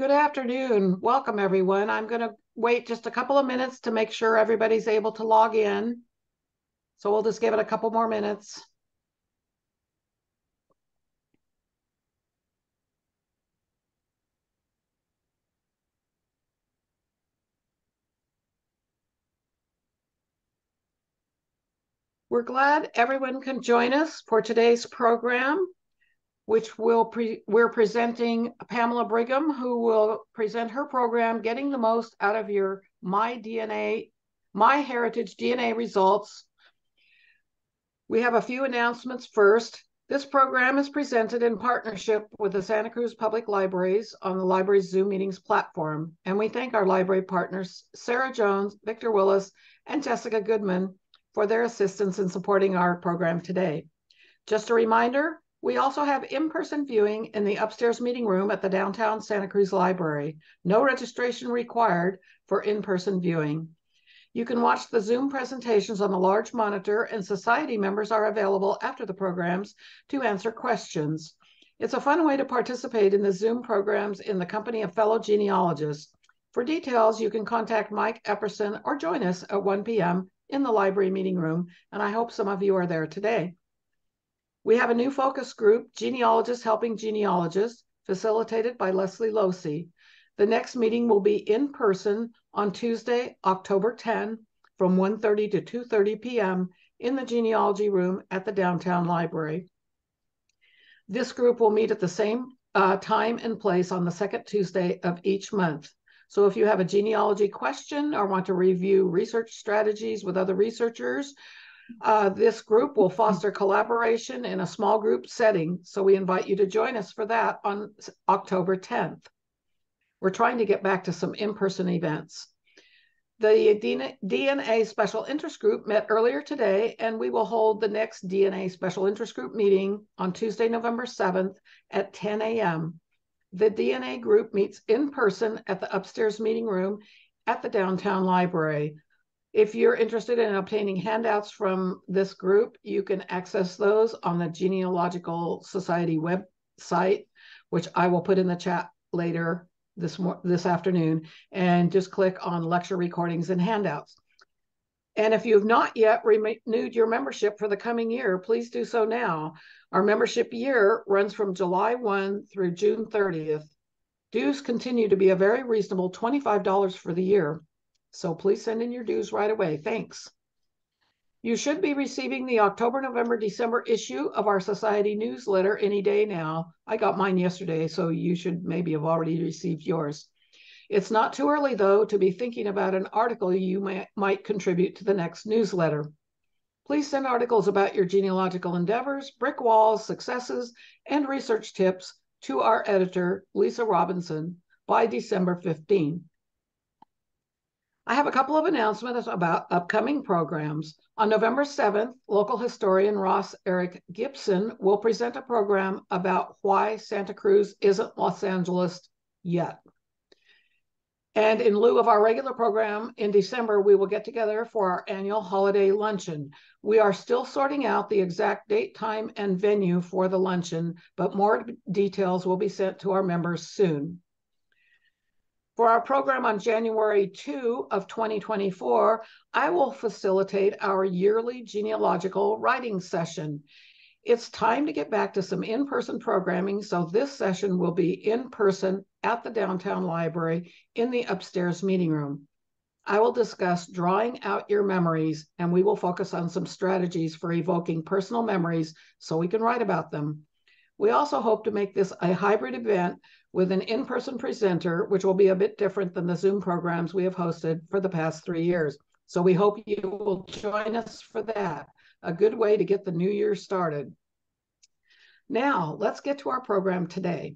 Good afternoon. Welcome, everyone. I'm going to wait just a couple of minutes to make sure everybody's able to log in. So we'll just give it a couple more minutes. We're glad everyone can join us for today's program, which we're presenting Pamela Brigham, who will present her program, Getting the Most Out of Your MyHeritage DNA Results. We have a few announcements first. This program is presented in partnership with the Santa Cruz Public Libraries on the library's Zoom meetings platform. And we thank our library partners, Sarah Jones, Victor Willis, and Jessica Goodman, for their assistance in supporting our program today. Just a reminder, we also have in-person viewing in the upstairs meeting room at the downtown Santa Cruz Library. No registration required for in-person viewing. You can watch the Zoom presentations on the large monitor, and society members are available after the programs to answer questions. It's a fun way to participate in the Zoom programs in the company of fellow genealogists. For details, you can contact Mike Epperson or join us at 1 p.m. in the library meeting room, and I hope some of you are there today. We have a new focus group, Genealogists Helping Genealogists, facilitated by Leslie Losey. The next meeting will be in person on Tuesday, October 10, from 1:30 to 2:30 p.m. in the genealogy room at the downtown library. This group will meet at the same time and place on the second Tuesday of each month. So if you have a genealogy question or want to review research strategies with other researchers, this group will foster collaboration in a small group setting. So we invite you to join us for that on October 10th. We're trying to get back to some in-person events. The DNA Special Interest Group met earlier today, and we will hold the next DNA Special Interest Group meeting on Tuesday, November 7th at 10 a.m. The DNA group meets in person at the upstairs meeting room at the downtown library. If you're interested in obtaining handouts from this group, you can access those on the Genealogical Society website, which I will put in the chat later this afternoon, and just click on lecture recordings and handouts. And if you have not yet renewed your membership for the coming year, please do so now. Our membership year runs from July 1 through June 30th. Dues continue to be a very reasonable $25 for the year. So please send in your dues right away. Thanks. You should be receiving the October, November, December issue of our society newsletter any day now. I got mine yesterday, so you should maybe have already received yours. It's not too early, though, to be thinking about an article you might contribute to the next newsletter. Please send articles about your genealogical endeavors, brick walls, successes, and research tips to our editor, Lisa Robinson, by December 15. I have a couple of announcements about upcoming programs. On November 7th, local historian Ross Eric Gibson will present a program about why Santa Cruz isn't Los Angeles yet. And in lieu of our regular program in December, we will get together for our annual holiday luncheon. We are still sorting out the exact date, time, and venue for the luncheon, but more details will be sent to our members soon. For our program on January 2 of 2024, I will facilitate our yearly genealogical writing session. It's time to get back to some in-person programming, so this session will be in person at the downtown library in the upstairs meeting room. I will discuss drawing out your memories, and we will focus on some strategies for evoking personal memories so we can write about them. We also hope to make this a hybrid event with an in-person presenter, which will be a bit different than the Zoom programs we have hosted for the past 3 years. So we hope you will join us for that, a good way to get the new year started. Now, let's get to our program today.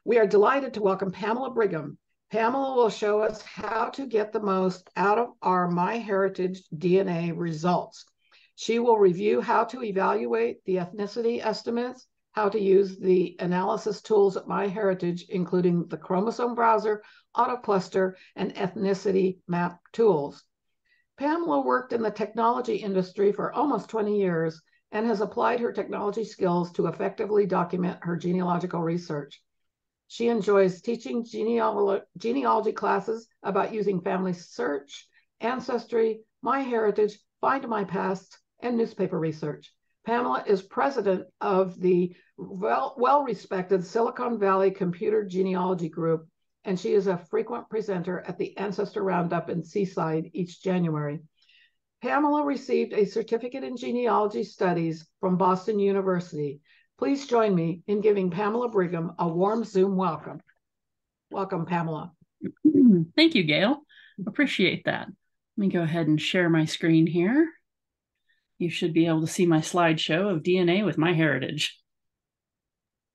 We are delighted to welcome Pamela Brigham. Pamela will show us how to get the most out of our MyHeritage DNA results. She will review how to evaluate the ethnicity estimates, how to use the analysis tools at MyHeritage, including the Chromosome Browser, AutoCluster, and Ethnicity Map tools. Pamela worked in the technology industry for almost 20 years and has applied her technology skills to effectively document her genealogical research. She enjoys teaching genealogy classes about using family search, Ancestry, MyHeritage, FindMyPast, and newspaper research. Pamela is president of the well-respected Silicon Valley Computer Genealogy Group, and she is a frequent presenter at the Ancestor Roundup in Seaside each January. Pamela received a certificate in genealogy studies from Boston University. Please join me in giving Pamela Brigham a warm Zoom welcome. Welcome, Pamela. Thank you, Gail. Appreciate that. Let me go ahead and share my screen here. You should be able to see my slideshow of DNA with MyHeritage.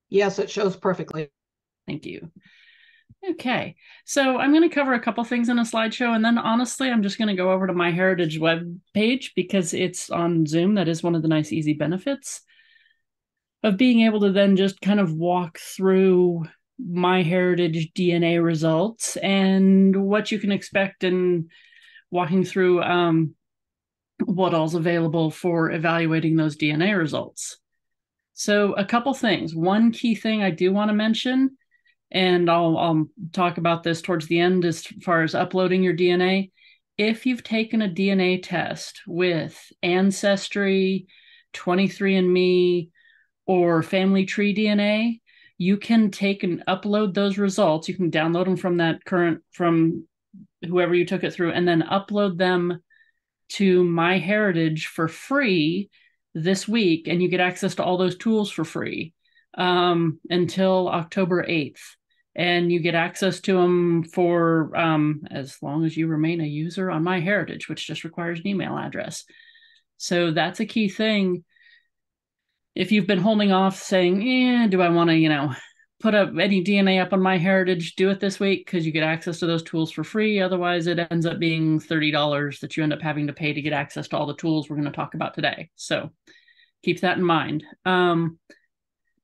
Yes, it shows perfectly. Thank you. Okay, so I'm going to cover a couple things in a slideshow, and then honestly, I'm just going to go over to MyHeritage web page because it's on Zoom. That is one of the nice, easy benefits of being able to then just kind of walk through MyHeritage DNA results and what you can expect, and walking through what all's available for evaluating those DNA results. So a couple things. One key thing I do want to mention, and I'll talk about this towards the end as far as uploading your DNA. If you've taken a DNA test with Ancestry, 23andMe, or Family Tree DNA, you can take and upload those results. You can download them from whoever you took it through, and then upload them to MyHeritage for free this week, and you get access to all those tools for free until October 8th. And you get access to them for as long as you remain a user on MyHeritage, which just requires an email address. So that's a key thing. If you've been holding off saying, do I want to, put up any DNA up on MyHeritage, do it this week because you get access to those tools for free. Otherwise, it ends up being $30 that you end up having to pay to get access to all the tools we're going to talk about today. So keep that in mind.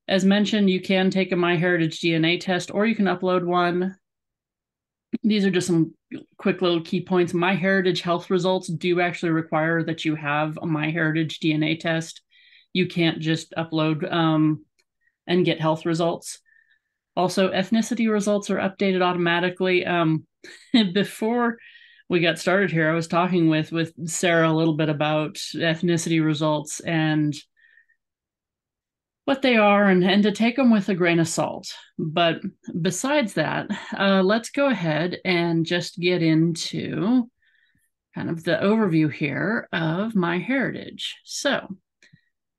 As mentioned, you can take a MyHeritage DNA test, or you can upload one. These are just some quick little key points. MyHeritage health results do actually require that you have a MyHeritage DNA test. You can't just upload and get health results. Also, ethnicity results are updated automatically. Before we got started here, I was talking with Sarah a little bit about ethnicity results and what they are, and to take them with a grain of salt. But besides that, let's go ahead and just get into kind of the overview here of MyHeritage. So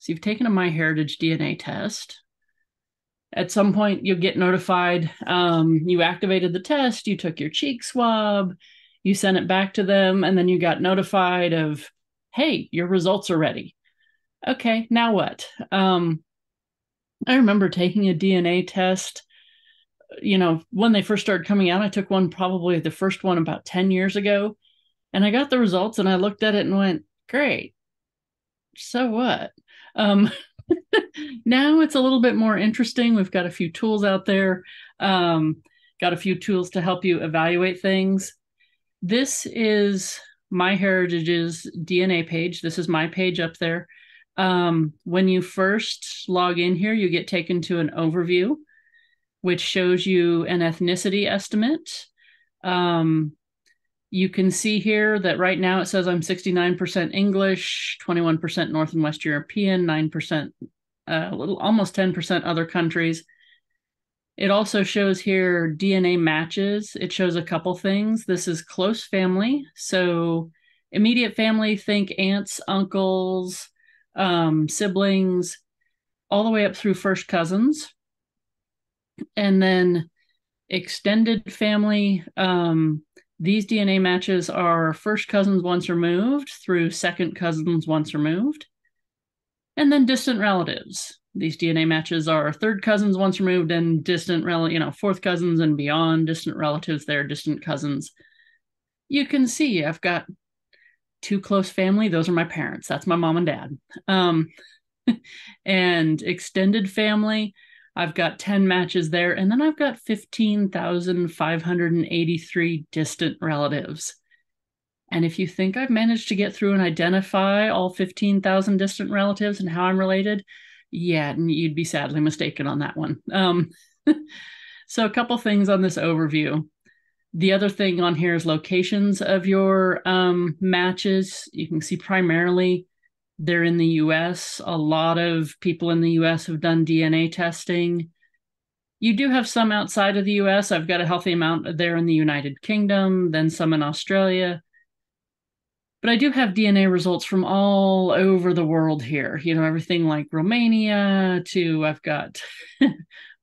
you've taken a MyHeritage DNA test. At some point, you'll get notified. You activated the test, you took your cheek swab, you sent it back to them, and then you got notified of, hey, your results are ready. Okay, now what? I remember taking a DNA test, when they first started coming out. I took one, probably the first one about 10 years ago, and I got the results and I looked at it and went, great, so what? Now it's a little bit more interesting. We've got a few tools out there, got a few tools to help you evaluate things. This is MyHeritage's DNA page. This is my page up there. When you first log in here, you get taken to an overview, which shows you an ethnicity estimate. You can see here that right now it says I'm 69% English, 21% North and West European, 9%, almost 10% other countries. It also shows here DNA matches. It shows a couple things. This is close family. So immediate family, think aunts, uncles, siblings, all the way up through first cousins. And then extended family, these DNA matches are first cousins once removed through second cousins once removed. And then distant relatives. These DNA matches are third cousins once removed and distant fourth cousins and beyond, distant relatives there, distant cousins. You can see I've got two close family. Those are my parents. That's my mom and dad. And extended family, I've got 10 matches there. And then I've got 15,583 distant relatives. And if you think I've managed to get through and identify all 15,000 distant relatives and how I'm related, yeah, you'd be sadly mistaken on that one. So a couple things on this overview. The other thing on here is locations of your matches. You can see primarily they're in the US. A lot of people in the US have done DNA testing. You do have some outside of the US. I've got a healthy amount there in the United Kingdom, then some in Australia. But I do have DNA results from all over the world here. You know, everything like Romania to I've got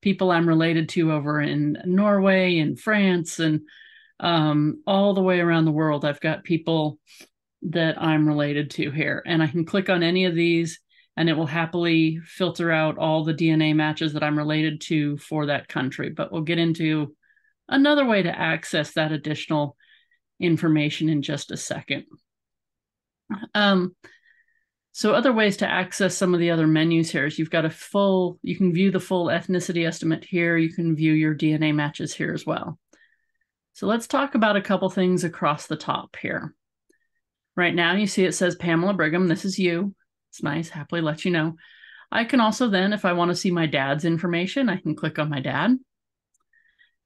people I'm related to over in Norway and France and all the way around the world. I've got people that I'm related to here. And I can click on any of these and it will happily filter out all the DNA matches that I'm related to for that country. But we'll get into another way to access that additional information in just a second. So other ways to access some of the other menus here is you've got you can view the full ethnicity estimate here. You can view your DNA matches here as well. So let's talk about a couple things across the top here. Right now you see it says Pamela Brigham. This is you. It's nice, happily let you know. I can also then, if I want to see my dad's information, I can click on my dad.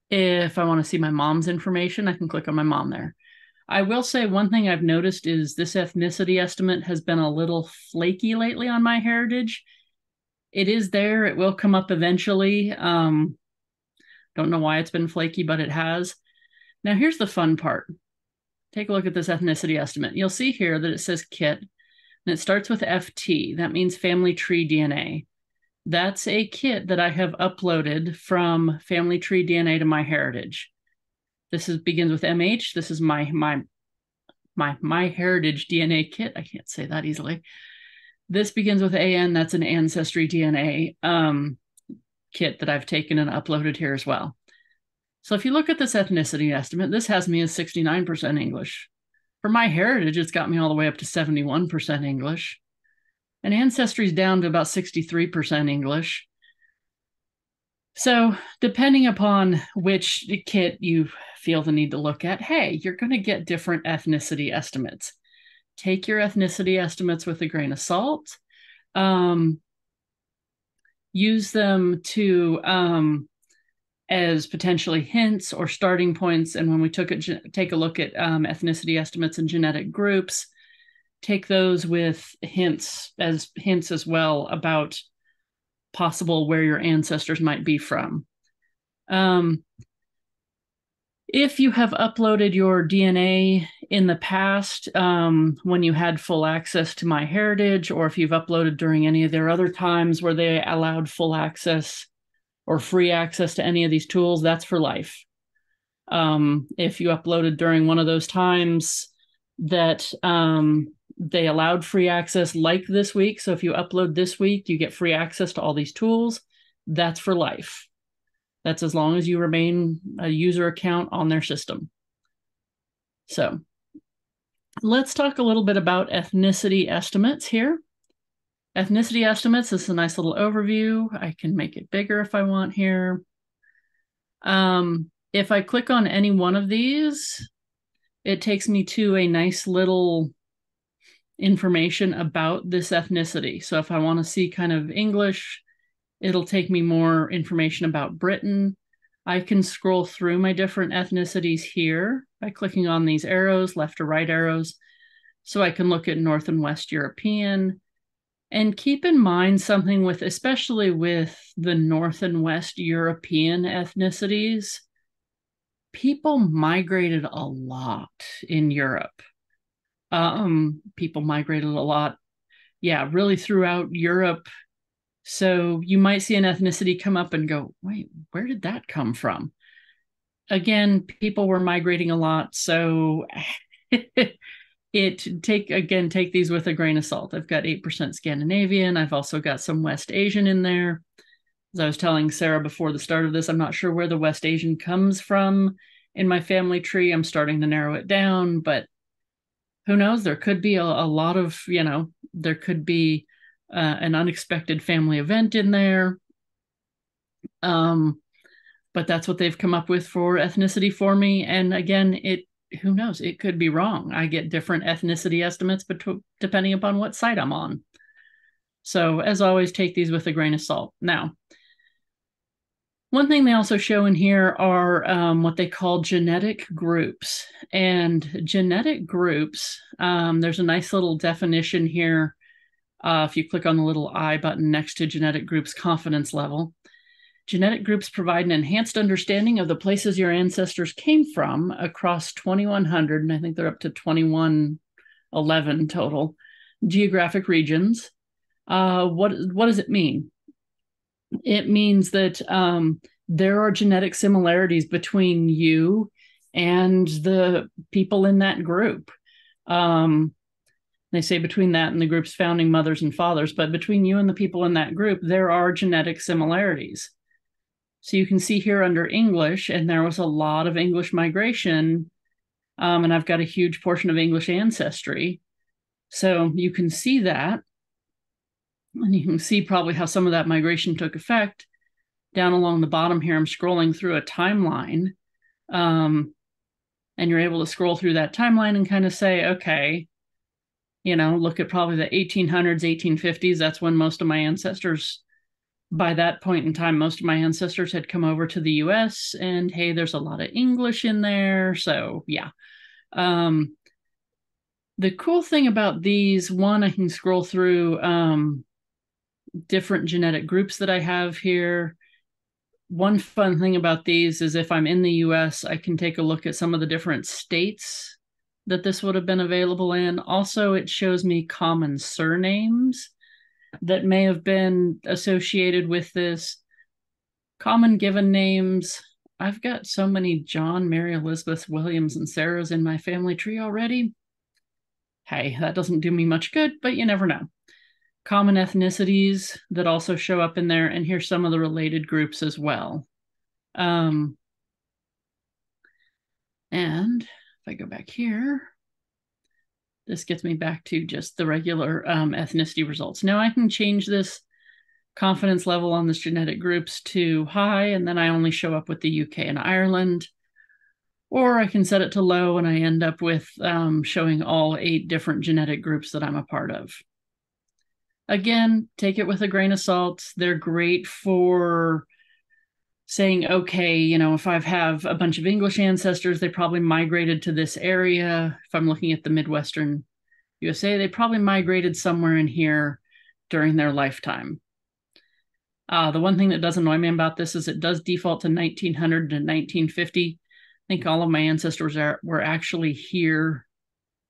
If I want to see my mom's information, I can click on my mom there. I will say one thing I've noticed is this ethnicity estimate has been a little flaky lately on MyHeritage. It is there. It will come up eventually. Don't know why it's been flaky, but it has. Now, here's the fun part. Take a look at this ethnicity estimate. You'll see here that it says KIT, and it starts with FT. That means family tree DNA. That's a kit that I have uploaded from Family Tree DNA to MyHeritage. This begins with MH. This is my MyHeritage DNA kit. I can't say that easily. This begins with AN. That's an Ancestry DNA kit that I've taken and uploaded here as well. So if you look at this ethnicity estimate, this has me as 69% English. For MyHeritage, it's got me all the way up to 71% English. And Ancestry's down to about 63% English. So depending upon which kit you feel the need to look at, hey, you're going to get different ethnicity estimates. Take your ethnicity estimates with a grain of salt. Use them to as potentially hints or starting points. And when we take a look at ethnicity estimates and genetic groups, take those with hints as well about possible where your ancestors might be from. If you have uploaded your DNA in the past, when you had full access to MyHeritage, or if you've uploaded during any of their other times where they allowed full access or free access to any of these tools, that's for life. If you uploaded during one of those times that they allowed free access, like this week, so if you upload this week, you get free access to all these tools, that's for life. That's as long as you remain a user account on their system. So let's talk a little bit about ethnicity estimates here. Ethnicity estimates is a nice little overview. I can make it bigger if I want here. If I click on any one of these, it takes me to a nice little information about this ethnicity. So if I want to see kind of English, it'll take me more information about Britain. I can scroll through my different ethnicities here by clicking on these arrows, left or right arrows. So I can look at North and West European. And keep in mind something especially with the North and West European ethnicities, people migrated a lot in Europe. People migrated a lot, really throughout Europe. So you might see an ethnicity come up and go, wait, where did that come from? Again, people were migrating a lot. So take these with a grain of salt. I've got 8% Scandinavian. I've also got some West Asian in there. As I was telling Sarah before the start of this, I'm not sure where the West Asian comes from in my family tree. I'm starting to narrow it down, but who knows? There could be a lot of, there could be an unexpected family event in there. But that's what they've come up with for ethnicity for me. And again, who knows? It could be wrong. I get different ethnicity estimates depending upon what site I'm on. So as always, take these with a grain of salt. Now, One thing they also show in here are what they call genetic groups. And genetic groups, there's a nice little definition here. If you click on the little I button next to genetic groups confidence level, genetic groups provide an enhanced understanding of the places your ancestors came from across 2,100, and I think they're up to 2,111 total geographic regions. What does it mean? It means that there are genetic similarities between you and the people in that group. They say between that and the group's founding mothers and fathers, but between you and the people in that group, there are genetic similarities. So you can see here under English, and there was a lot of English migration, and I've got a huge portion of English ancestry. So you can see that. And you can see probably how some of that migration took effect. Down along the bottom here, I'm scrolling through a timeline. And you're able to scroll through that timeline and kind of say, okay, look at probably the 1800s, 1850s. That's when most of my ancestors, by that point in time, most of my ancestors had come over to the US. And hey, there's a lot of English in there. So yeah. The cool thing about these, one, I can scroll through different genetic groups that I have here. One fun thing about these is if I'm in the US, I can take a look at some of the different states that this would have been available in. Also, it shows me common surnames that may have been associated with this. Common given names. I've got so many John, Mary, Elizabeth, Williams, and Sarahs in my family tree already. Hey, that doesn't do me much good, but you never know. Common ethnicities that also show up in there, and here's some of the related groups as well. And if I go back here, this gets me back to just the regular ethnicity results. Now I can change this confidence level on this genetic groups to high, and then I only show up with the UK and Ireland. Or I can set it to low, and I end up with showing all 8 different genetic groups that I'm a part of. Again, take it with a grain of salt. They're great for saying, okay, if I have a bunch of English ancestors, they probably migrated to this area. If I'm looking at the Midwestern USA, they probably migrated somewhere in here during their lifetime. The one thing that does annoy me about this is it does default to 1900 to 1950. I think all of my ancestors were actually here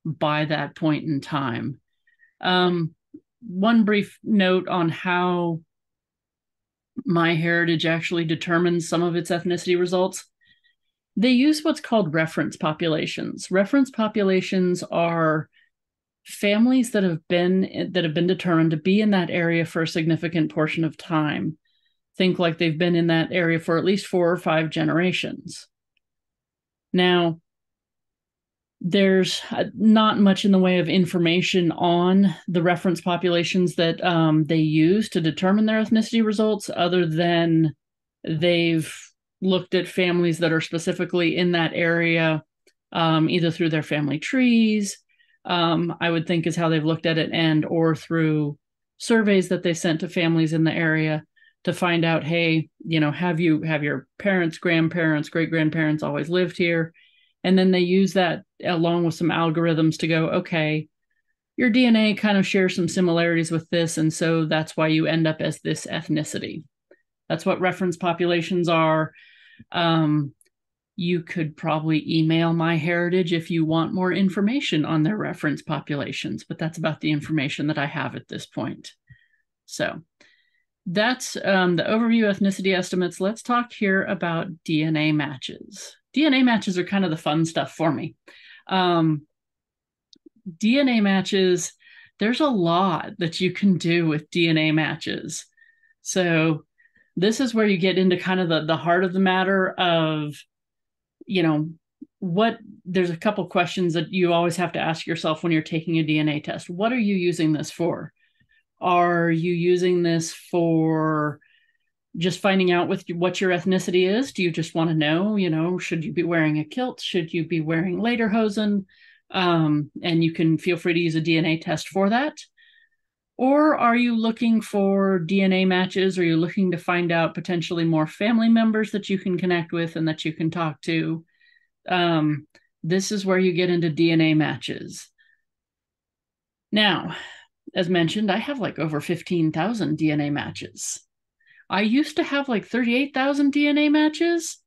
by that point in time. One brief note on how MyHeritage actually determines some of its ethnicity results. They use what's called reference populations. Reference populations are families that have been determined to be in that area for a significant portion of time. Think like they've been in that area for at least 4 or 5 generations. Now, there's not much in the way of information on the reference populations that they use to determine their ethnicity results, other than they've looked at families that are specifically in that area, either through their family trees, I would think is how they've looked at it, and or through surveys that they sent to families in the area to find out, hey, have your parents, grandparents, great-grandparents always lived here? And then they use that along with some algorithms to go, okay, your DNA kind of shares some similarities with this, and so that's why you end up as this ethnicity. That's what reference populations are. You could probably email MyHeritage if you want more information on their reference populations, but that's about the information that I have at this point. So that's the overview ethnicity estimates. Let's talk here about DNA matches. DNA matches are kind of the fun stuff for me. DNA matches, there's a lot that you can do with DNA matches. So this is where you get into kind of the heart of the matter of, there's a couple questions that you always have to ask yourself when you're taking a DNA test. What are you using this for? Are you using this for just finding out what your ethnicity is? Do you just want to know, should you be wearing a kilt? Should you be wearing lederhosen? And you can feel free to use a DNA test for that. Or are you looking for DNA matches? Are you looking to find out potentially more family members that you can connect with and that you can talk to? This is where you get into DNA matches. Now, as mentioned, I have like over 15,000 DNA matches. I used to have like 38,000 DNA matches.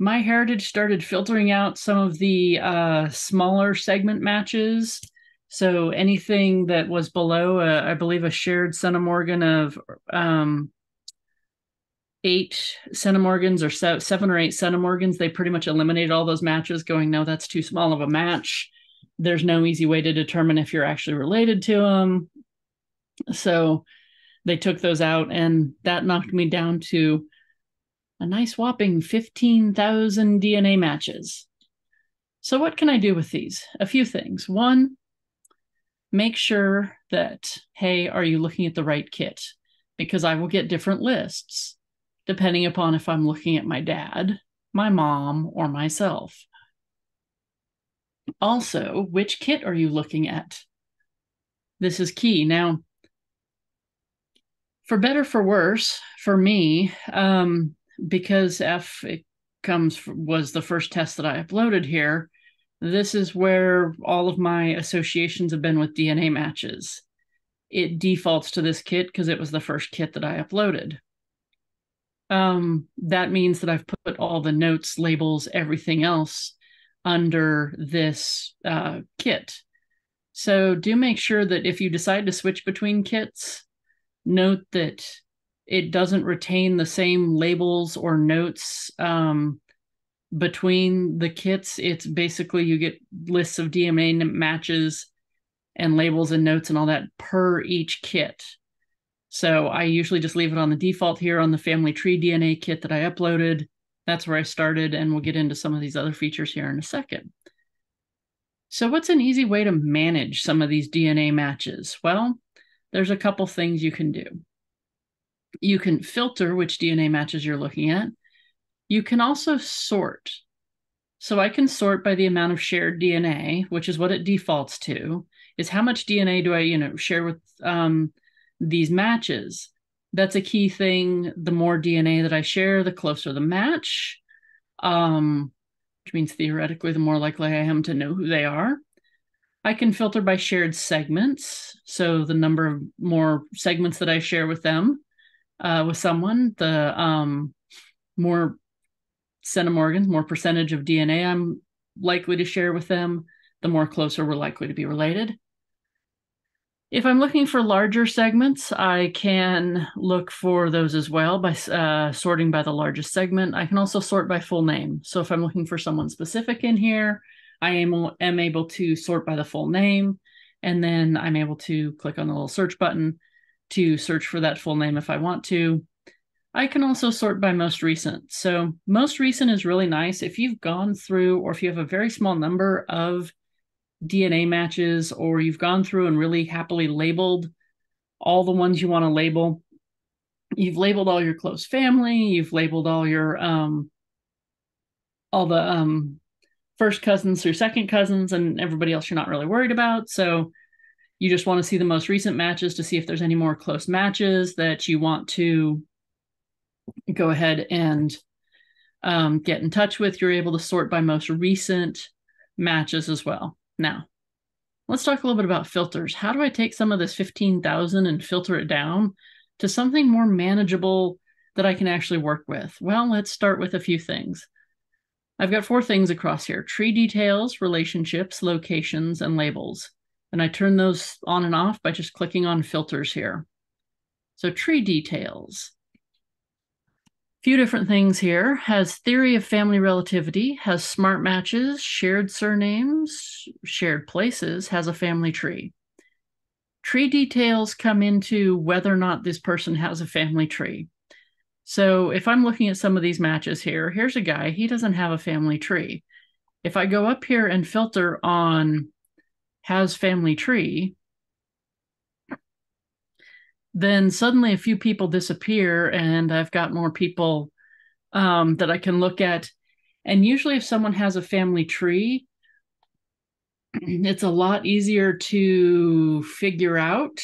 MyHeritage started filtering out some of the smaller segment matches. So anything that was below, I believe, a shared centimorgan of 8 centimorgans or 7 or 8 centimorgans, they pretty much eliminated all those matches, going, no, that's too small of a match. There's no easy way to determine if you're actually related to them. So they took those out, and that knocked me down to a nice whopping 15,000 DNA matches. So what can I do with these? A few things. One, make sure that, hey, are you looking at the right kit? Because I will get different lists depending upon if I'm looking at my dad, my mom, or myself. Also, which kit are you looking at? This is key. Now, for better, for worse, for me, because F was the first test that I uploaded here, this is where all of my associations have been with DNA matches. It defaults to this kit because it was the first kit that I uploaded. That means that I've put all the notes, labels, everything else under this kit. So do make sure that if you decide to switch between kits, note that it doesn't retain the same labels or notes between the kits. It's basically you get lists of DNA matches and labels and notes and all that per each kit. So I usually just leave it on the default here on the family tree DNA kit that I uploaded. That's where I started, and we'll get into some of these other features here in a second. So what's an easy way to manage some of these DNA matches? Well, there's a couple things you can do. You can filter which DNA matches you're looking at. You can also sort. So I can sort by the amount of shared DNA, which is what it defaults to, is how much DNA do I, share with these matches. That's a key thing. The more DNA that I share, the closer the match, which means theoretically, the more likely I am to know who they are. I can filter by shared segments. So the number of more segments that I share with them, with someone, the more centimorgans, more percentage of DNA I'm likely to share with them, the more closer we're likely to be related. If I'm looking for larger segments, I can look for those as well by sorting by the largest segment. I can also sort by full name. So if I'm looking for someone specific in here, I am able to sort by the full name, and then I'm able to click on the little search button to search for that full name if I want to. I can also sort by most recent. So most recent is really nice. If you've gone through, or if you have a very small number of DNA matches, or you've gone through and really happily labeled all the ones you want to label, you've labeled all your close family, you've labeled all your all the first cousins through second cousins, and everybody else you're not really worried about. So you just want to see the most recent matches to see if there's any more close matches that you want to go ahead and get in touch with. You're able to sort by most recent matches as well. Now, let's talk a little bit about filters. How do I take some of this 15,000 and filter it down to something more manageable that I can actually work with? Well, let's start with a few things. I've got 4 things across here: tree details, relationships, locations, and labels. And I turn those on and off by just clicking on filters here. So tree details. Few different things here. Has theory of family relativity, has smart matches, shared surnames, shared places, has a family tree. Tree details come into whether or not this person has a family tree. So if I'm looking at some of these matches here, here's a guy, he doesn't have a family tree. If I go up here and filter on has family tree, then suddenly a few people disappear and I've got more people that I can look at. And usually if someone has a family tree, it's a lot easier to figure out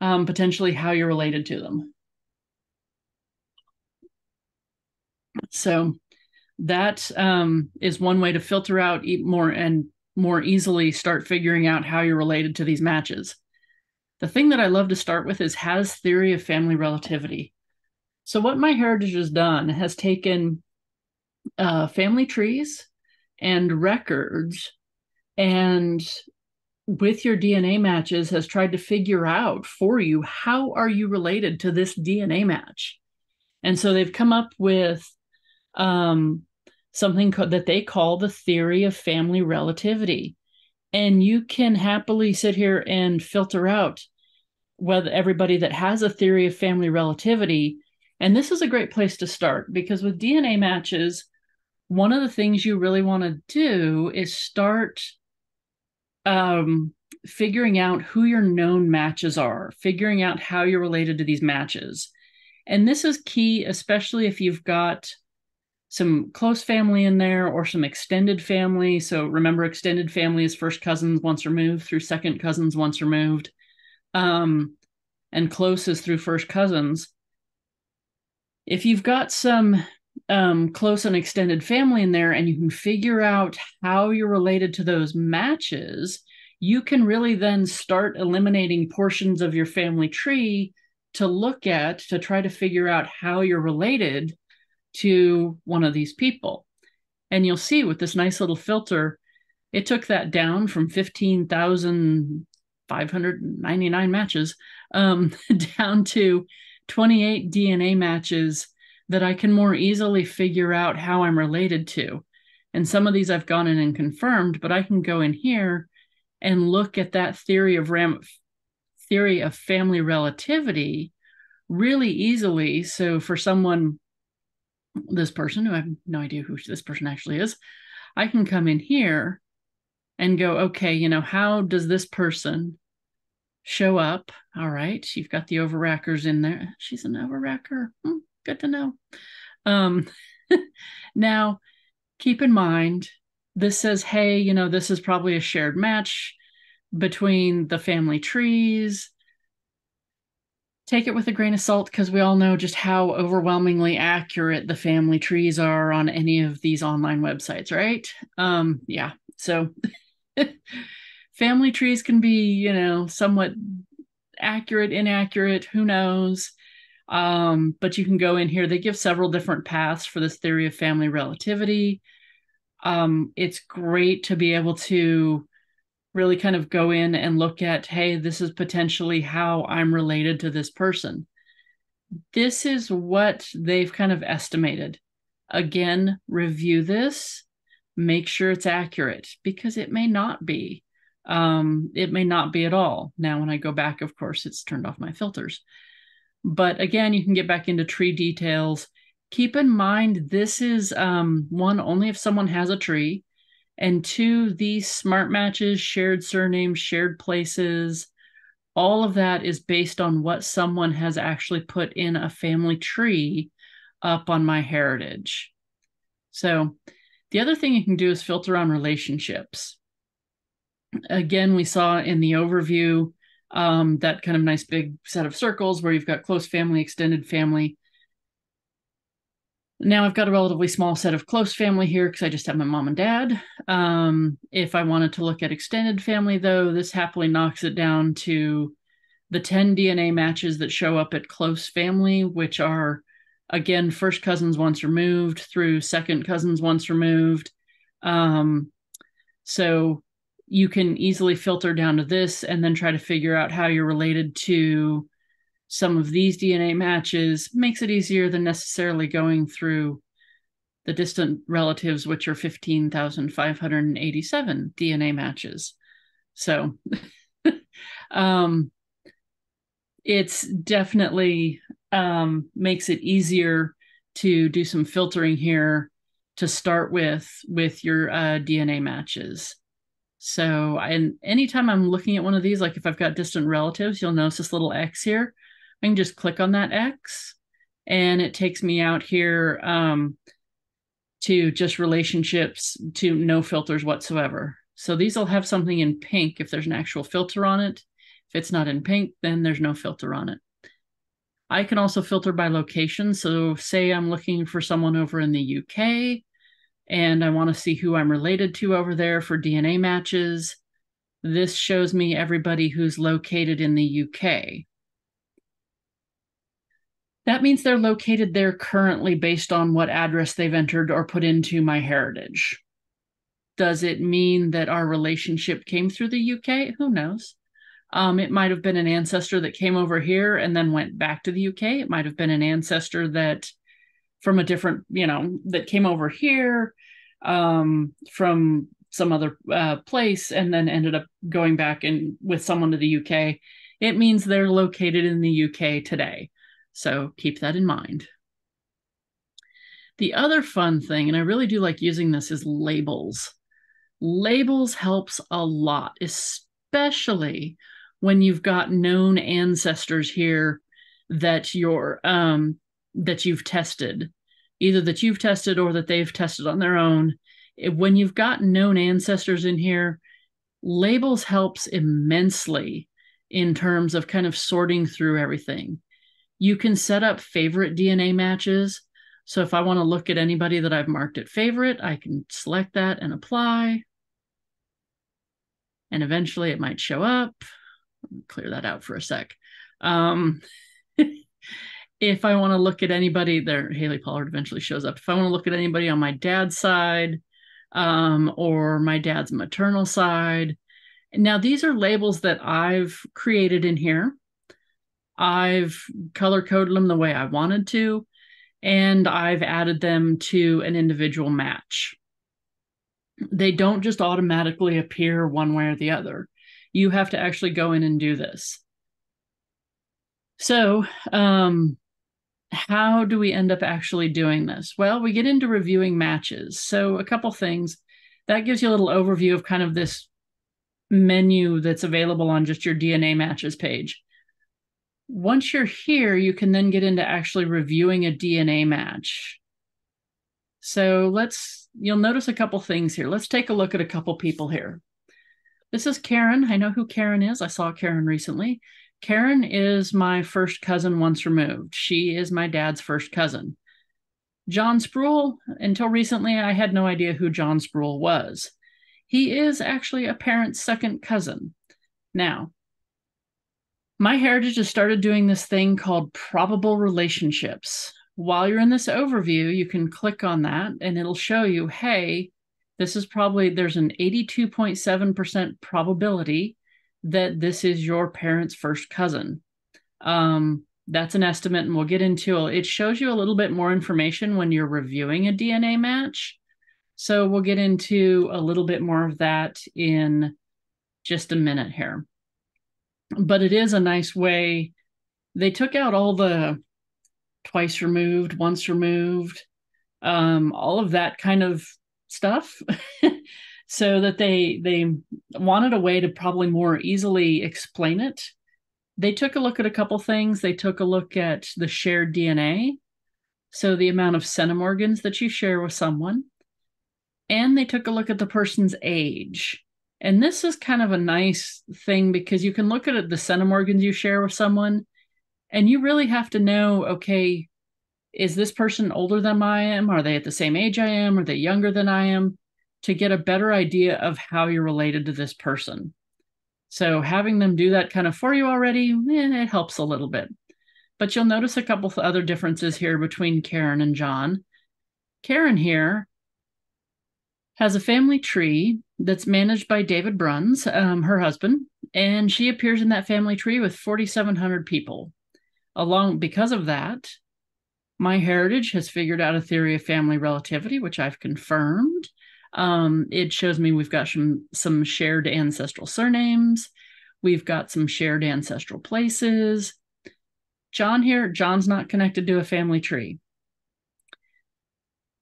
potentially how you're related to them. So that is one way to filter out more easily start figuring out how you're related to these matches. The thing that I love to start with is has theory of family relativity. So what MyHeritage has done has taken family trees and records, and with your DNA matches has tried to figure out for you, how are you related to this DNA match? And so they've come up with something that they call the theory of family relativity. And you can happily sit here and filter out whether everybody that has a theory of family relativity. And this is a great place to start, because with DNA matches, one of the things you really want to do is start figuring out who your known matches are, figuring out how you're related to these matches. And this is key, especially if you've got some close family in there or some extended family. So remember, extended family is first cousins once removed through second cousins once removed. And close is through first cousins. If you've got some close and extended family in there and you can figure out how you're related to those matches, you can really then start eliminating portions of your family tree to look at to try to figure out how you're related to one of these people. And you'll see with this nice little filter, it took that down from 15,599 matches down to 28 DNA matches that I can more easily figure out how I'm related to. And some of these I've gone in and confirmed, but I can go in here and look at that theory of family relativity really easily. So for someone, this person who I have no idea who this person actually is, I can come in here and go, okay, how does this person show up? All right, you've got the overrackers in there. She's an overracker. Good to know. Now, keep in mind, this says, hey, this is probably a shared match between the family trees. Take it with a grain of salt, because we all know just how overwhelmingly accurate the family trees are on any of these online websites, right? Yeah, so family trees can be, somewhat accurate, inaccurate, who knows? But you can go in here. They give several different paths for this theory of family relativity. It's great to be able to really kind of go in and look at, hey, this is potentially how I'm related to this person. This is what they've kind of estimated. Again, review this, make sure it's accurate, because it may not be. It may not be at all. Now, when I go back, of course, it's turned off my filters. But again, you can get back into tree details. Keep in mind, this is one, only if someone has a tree. And two, these smart matches, shared surnames, shared places, all of that is based on what someone has actually put in a family tree up on MyHeritage. So the other thing you can do is filter on relationships. Again, we saw in the overview that kind of nice big set of circles where you've got close family, extended family. Now I've got a relatively small set of close family here because I just have my mom and dad. If I wanted to look at extended family, though, this happily knocks it down to the 10 DNA matches that show up at close family, which are, again, first cousins once removed through second cousins once removed. So you can easily filter down to this and then try to figure out how you're related to some of these DNA matches. Makes it easier than necessarily going through the distant relatives, which are 15,587 DNA matches. So it's definitely makes it easier to do some filtering here to start with your DNA matches. So, and anytime I'm looking at one of these, like if I've got distant relatives, you'll notice this little X here. I can just click on that X and it takes me out here to just relationships, to no filters whatsoever. So these will have something in pink if there's an actual filter on it. If it's not in pink, then there's no filter on it. I can also filter by location. So say I'm looking for someone over in the UK and I want to see who I'm related to over there for DNA matches. This shows me everybody who's located in the UK. That means they're located there currently based on what address they've entered or put into MyHeritage. Does it mean that our relationship came through the UK? Who knows? It might have been an ancestor that came over here and then went back to the UK. It might have been an ancestor that from a different, that came over here from some other place and then ended up going back and with someone to the UK. It means they're located in the UK today. So keep that in mind. The other fun thing, and I really do like using this, is labels. Labels helps a lot, especially when you've got known ancestors here that you've tested, either that you've tested or that they've tested on their own. When you've got known ancestors in here, labels helps immensely in terms of kind of sorting through everything. You can set up favorite DNA matches. So if I want to look at anybody that I've marked at favorite, I can select that and apply. And eventually it might show up. Clear that out for a sec. If I want to look at anybody there, Haley Pollard eventually shows up. If I want to look at anybody on my dad's side or my dad's maternal side. Now, these are labels that I've created in here. I've color-coded them the way I wanted to, and I've added them to an individual match. They don't just automatically appear one way or the other. You have to actually go in and do this. So how do we end up actually doing this? Well, we get into reviewing matches. So a couple things. That gives you a little overview of kind of this menu that's available on just your DNA matches page. Once you're here, you can then get into actually reviewing a DNA match. So you'll notice a couple things here. Let's take a look at a couple people here. This is Karen. I know who Karen is. I saw Karen recently. Karen is my first cousin once removed. She is my dad's first cousin. John Sproul, until recently, I had no idea who John Sproul was. He is actually a parent's second cousin. Now, MyHeritage has started doing this thing called probable relationships. While you're in this overview, you can click on that and it'll show you, hey, there's an 82.7% probability that this is your parent's first cousin. That's an estimate, and we'll get into it. It shows you a little bit more information when you're reviewing a DNA match. So we'll get into a little bit more of that in just a minute here. But it is a nice way. They took out all the twice removed, once removed, all of that kind of stuff so that they wanted a way to probably more easily explain it. They took a look at a couple things. They took a look at the shared DNA, so the amount of centimorgans that you share with someone, and they took a look at the person's age. And this is kind of a nice thing because you can look at the centimorgans you share with someone, and you really have to know, okay, is this person older than I am? Are they at the same age I am? Are they younger than I am? To get a better idea of how you're related to this person. So having them do that kind of for you already, it helps a little bit. But you'll notice a couple of other differences here between Karen and John. Karen here has a family tree that's managed by David Bruns, her husband, and she appears in that family tree with 4,700 people. Because of that, MyHeritage has figured out a theory of family relativity, which I've confirmed. It shows me we've got some shared ancestral surnames. We've got some shared ancestral places. John's not connected to a family tree,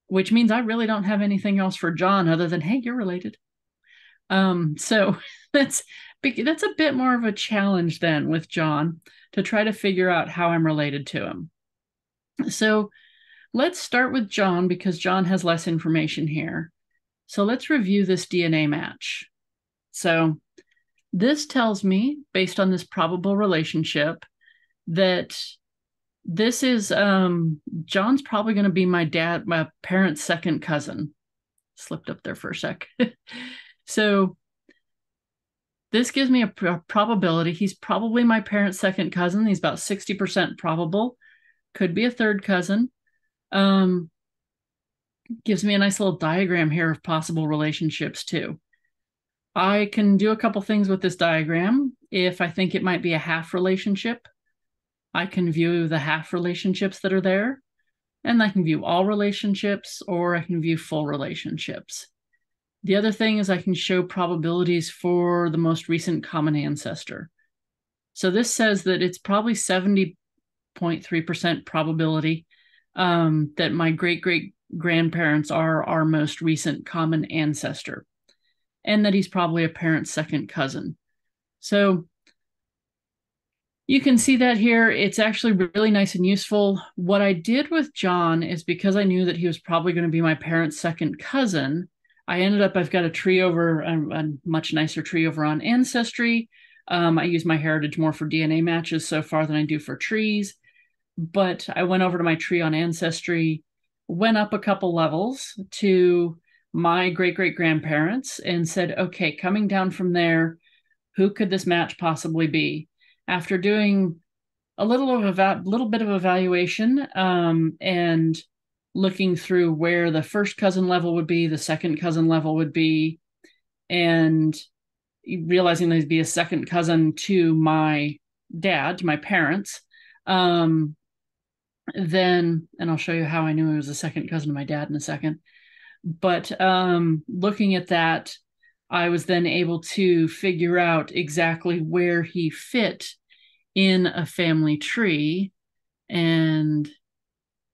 which means I really don't have anything else for John other than, hey, you're related. So that's a bit more of a challenge then with John to try to figure out how I'm related to him. So let's start with John because John has less information here. So let's review this DNA match. So This tells me, based on this probable relationship, that this is John's probably going to be my parents' second cousin. Slipped up there for a sec. So this gives me a probability. He's probably my parents' second cousin. He's about 60% probable. Could be a third cousin. Gives me a nice little diagram here of possible relationships too. I can do a couple things with this diagram. If I think it might be a half relationship, I can view the half relationships that are there, and I can view all relationships, or I can view full relationships. The other thing is I can show probabilities for the most recent common ancestor. So this says that it's probably 70.3% probability that my great-great-grandparents are our most recent common ancestor, and that he's probably a parent's second cousin. So you can see that here. It's actually really nice and useful. What I did with John is, because I knew that he was probably going to be my parent's second cousin, I've got a tree over, a much nicer tree over on Ancestry. I use MyHeritage more for DNA matches so far than I do for trees. But I went over to my tree on Ancestry, went up a couple levels to my great-great-grandparents and said, okay, coming down from there, who could this match possibly be? After doing a little bit of evaluation and looking through where the first cousin level would be, the second cousin level would be, and realizing there'd be a second cousin to my dad, to my parents, then, and I'll show you how I knew he was a second cousin to my dad in a second. But looking at that, I was then able to figure out exactly where he fit in a family tree. And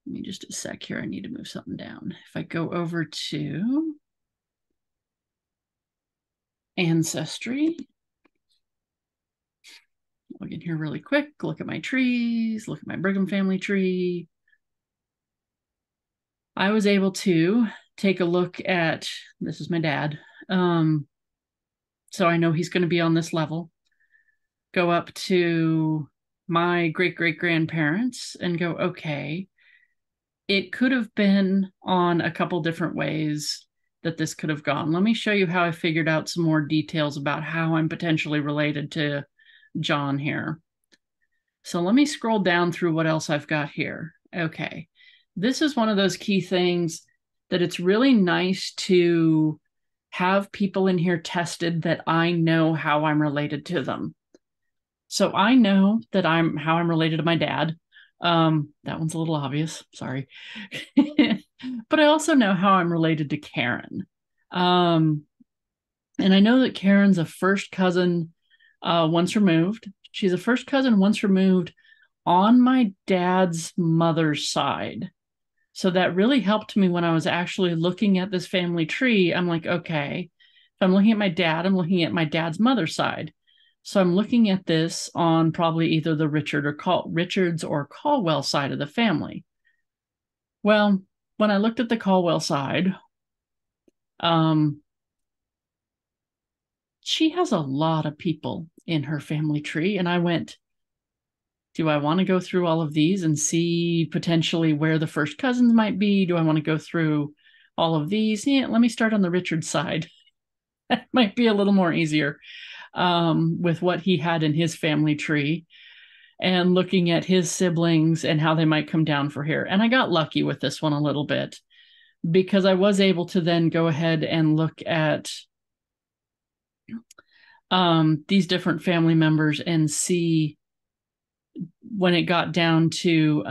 let me just a sec here. I need to move something down. If I go over to Ancestry, log in here really quick, look at my trees, look at my Brigham family tree. I was able to take a look at, this is my dad. So I know he's going to be on this level. Go up to my great-great-grandparents and go, okay, it could have been on a couple different ways that this could have gone. Let me show you how I figured out some more details about how I'm potentially related to John here. So let me scroll down through what else I've got here. Okay, this is one of those key things that it's really nice to have people in here tested that I know how I'm related to them. So I know that how I'm related to my dad. That one's a little obvious, sorry. But I also know how I'm related to Karen. And I know that Karen's a first cousin once removed. She's a first cousin once removed on my dad's mother's side. So that really helped me when I was actually looking at this family tree. I'm like, okay, if I'm looking at my dad, I'm looking at my dad's mother's side. So I'm looking at this on probably either the Richards or Caldwell side of the family. Well, when I looked at the Caldwell side, she has a lot of people in her family tree. And I went, do I want to go through all of these and see potentially where the first cousins might be? Do I want to go through all of these? Yeah, let me start on the Richards side. That might be a little more easier with what he had in his family tree and looking at his siblings and how they might come down for here. And I got lucky with this one a little bit because I was able to then go ahead and look at these different family members and see when it got down to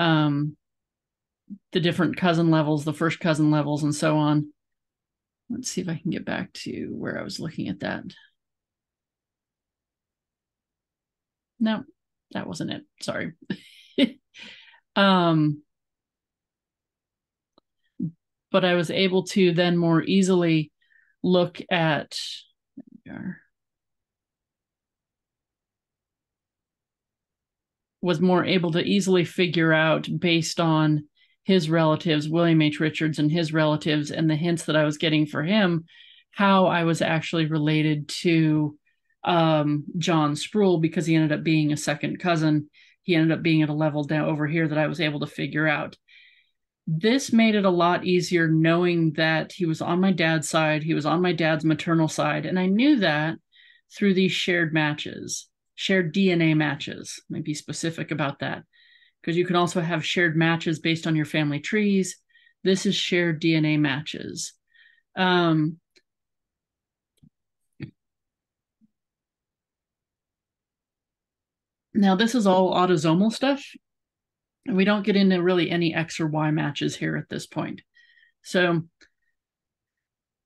the different cousin levels, the first cousin levels, and so on. Let's see if I can get back to where I was looking at that. No, that wasn't it. Sorry. But I was able to then more easily look at, was more able to easily figure out based on his relatives, William H. Richards and his relatives, and the hints that I was getting for him, how I was actually related to John Sproul because he ended up being a second cousin. He ended up being at a level down over here that I was able to figure out. This made it a lot easier knowing that he was on my dad's side, he was on my dad's maternal side, and I knew that through these shared matches, shared DNA matches. Let me be specific about that, because you can also have shared matches based on your family trees. This is shared DNA matches. Now, this is all autosomal stuff. And we don't get into really any X or Y matches here at this point. So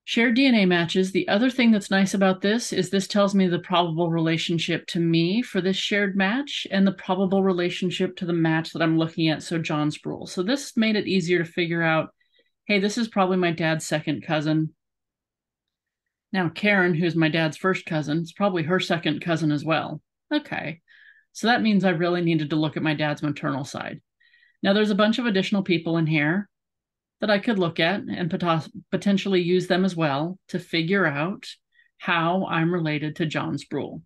shared DNA matches. The other thing that's nice about this is this tells me the probable relationship to me for this shared match and the probable relationship to the match that I'm looking at, so John Sproul. So this made it easier to figure out, hey, this is probably my dad's second cousin. Now Karen, who's my dad's first cousin, is probably her second cousin as well. Okay, so that means I really needed to look at my dad's maternal side. Now there's a bunch of additional people in here that I could look at and potentially use them as well to figure out how I'm related to John Sproul.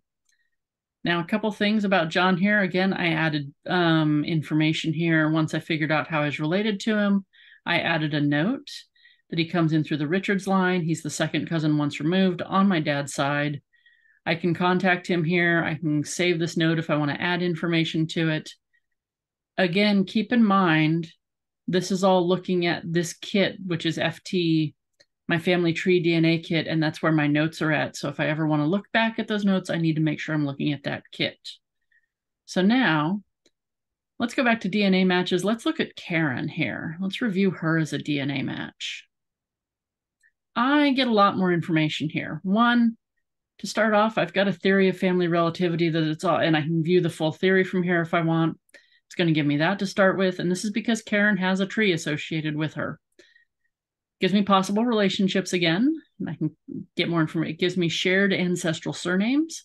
Now, a couple things about John here. Again, I added information here once I figured out how I was related to him. I added a note that he comes in through the Richards line. He's the second cousin once removed on my dad's side. I can contact him here. I can save this note if I want to add information to it. Again, keep in mind, this is all looking at this kit, which is FT, my family tree DNA kit, and that's where my notes are at. So if I ever want to look back at those notes, I need to make sure I'm looking at that kit. So now, let's go back to DNA matches. Let's look at Karen here. Let's review her as a DNA match. I get a lot more information here. One, to start off, I've got a theory of family relativity that it's all, and I can view the full theory from here if I want. It's going to give me that to start with, and this is because Karen has a tree associated with her. Gives me possible relationships again, and I can get more information. It gives me shared ancestral surnames,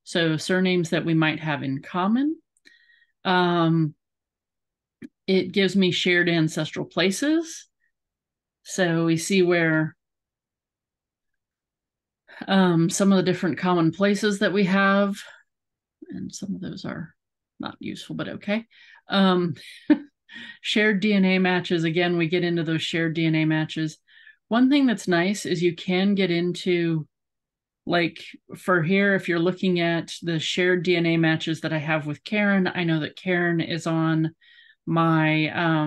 so surnames that we might have in common. It gives me shared ancestral places, so we see where some of the different common places that we have, and some of those are not useful, but okay. Shared DNA matches. Again, we get into those shared DNA matches. One thing that's nice is you can get into, like for here, if you're looking at the shared DNA matches that I have with Karen, I know that Karen is on my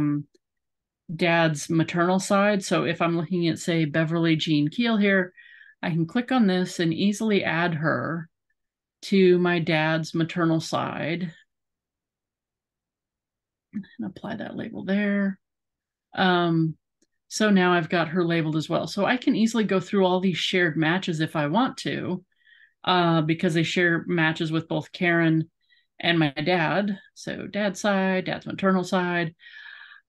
dad's maternal side. So if I'm looking at, say, Beverly Jean Keel here, I can click on this and easily add her to my dad's maternal side and apply that label there. So now I've got her labeled as well. So I can easily go through all these shared matches if I want to, because they share matches with both Karen and my dad. So dad's side, dad's maternal side.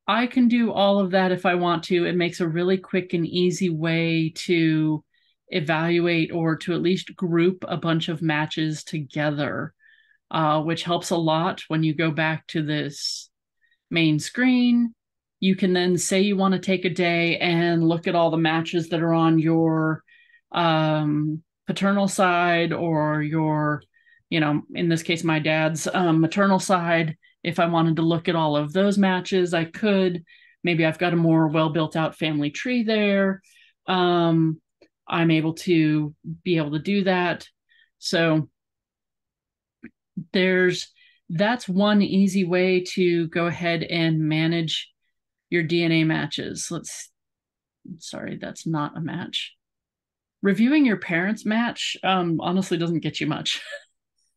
I can do all of that if I want to. It makes a really quick and easy way to evaluate or to at least group a bunch of matches together, which helps a lot when you go back to this main screen. You can then say you want to take a day and look at all the matches that are on your paternal side or your, in this case, my dad's maternal side. If I wanted to look at all of those matches, I could. Maybe I've got a more well-built out family tree there. I'm able to do that. So that's one easy way to go ahead and manage your DNA matches. Sorry, that's not a match. Reviewing your parents' match honestly doesn't get you much.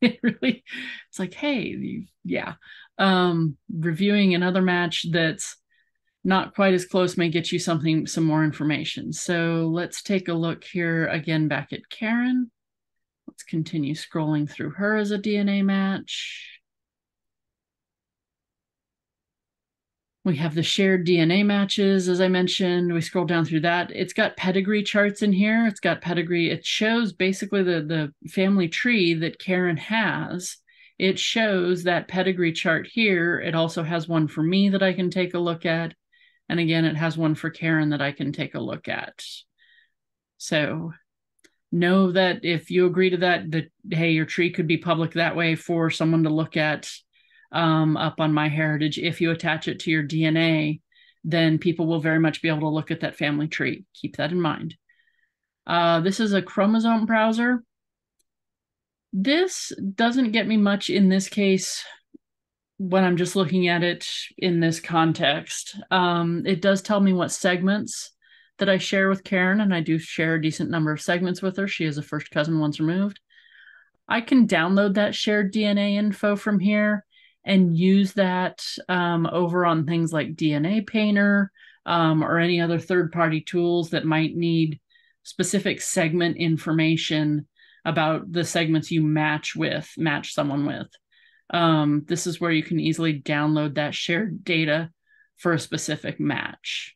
It's like, hey, yeah. Reviewing another match that's not quite as close may get you some more information. So let's take a look here again back at Karen. Let's continue scrolling through her as a DNA match. We have the shared DNA matches, as I mentioned. We scroll down through that. It's got pedigree charts in here. It's got pedigree. It shows basically the family tree that Karen has. It shows that pedigree chart here. It also has one for me that I can take a look at. And again, it has one for Karen that I can take a look at. So know that if you agree to that, hey, your tree could be public that way for someone to look at up on MyHeritage. If you attach it to your DNA, then people will very much be able to look at that family tree. Keep that in mind. This is a chromosome browser. This doesn't get me much in this case when I'm just looking at it in this context. It does tell me what segments that I share with Karen, and I do share a decent number of segments with her. She is a first cousin once removed. I can download that shared DNA info from here and use that over on things like DNA Painter or any other third-party tools that might need specific segment information about the segments you match someone with. This is where you can easily download that shared data for a specific match.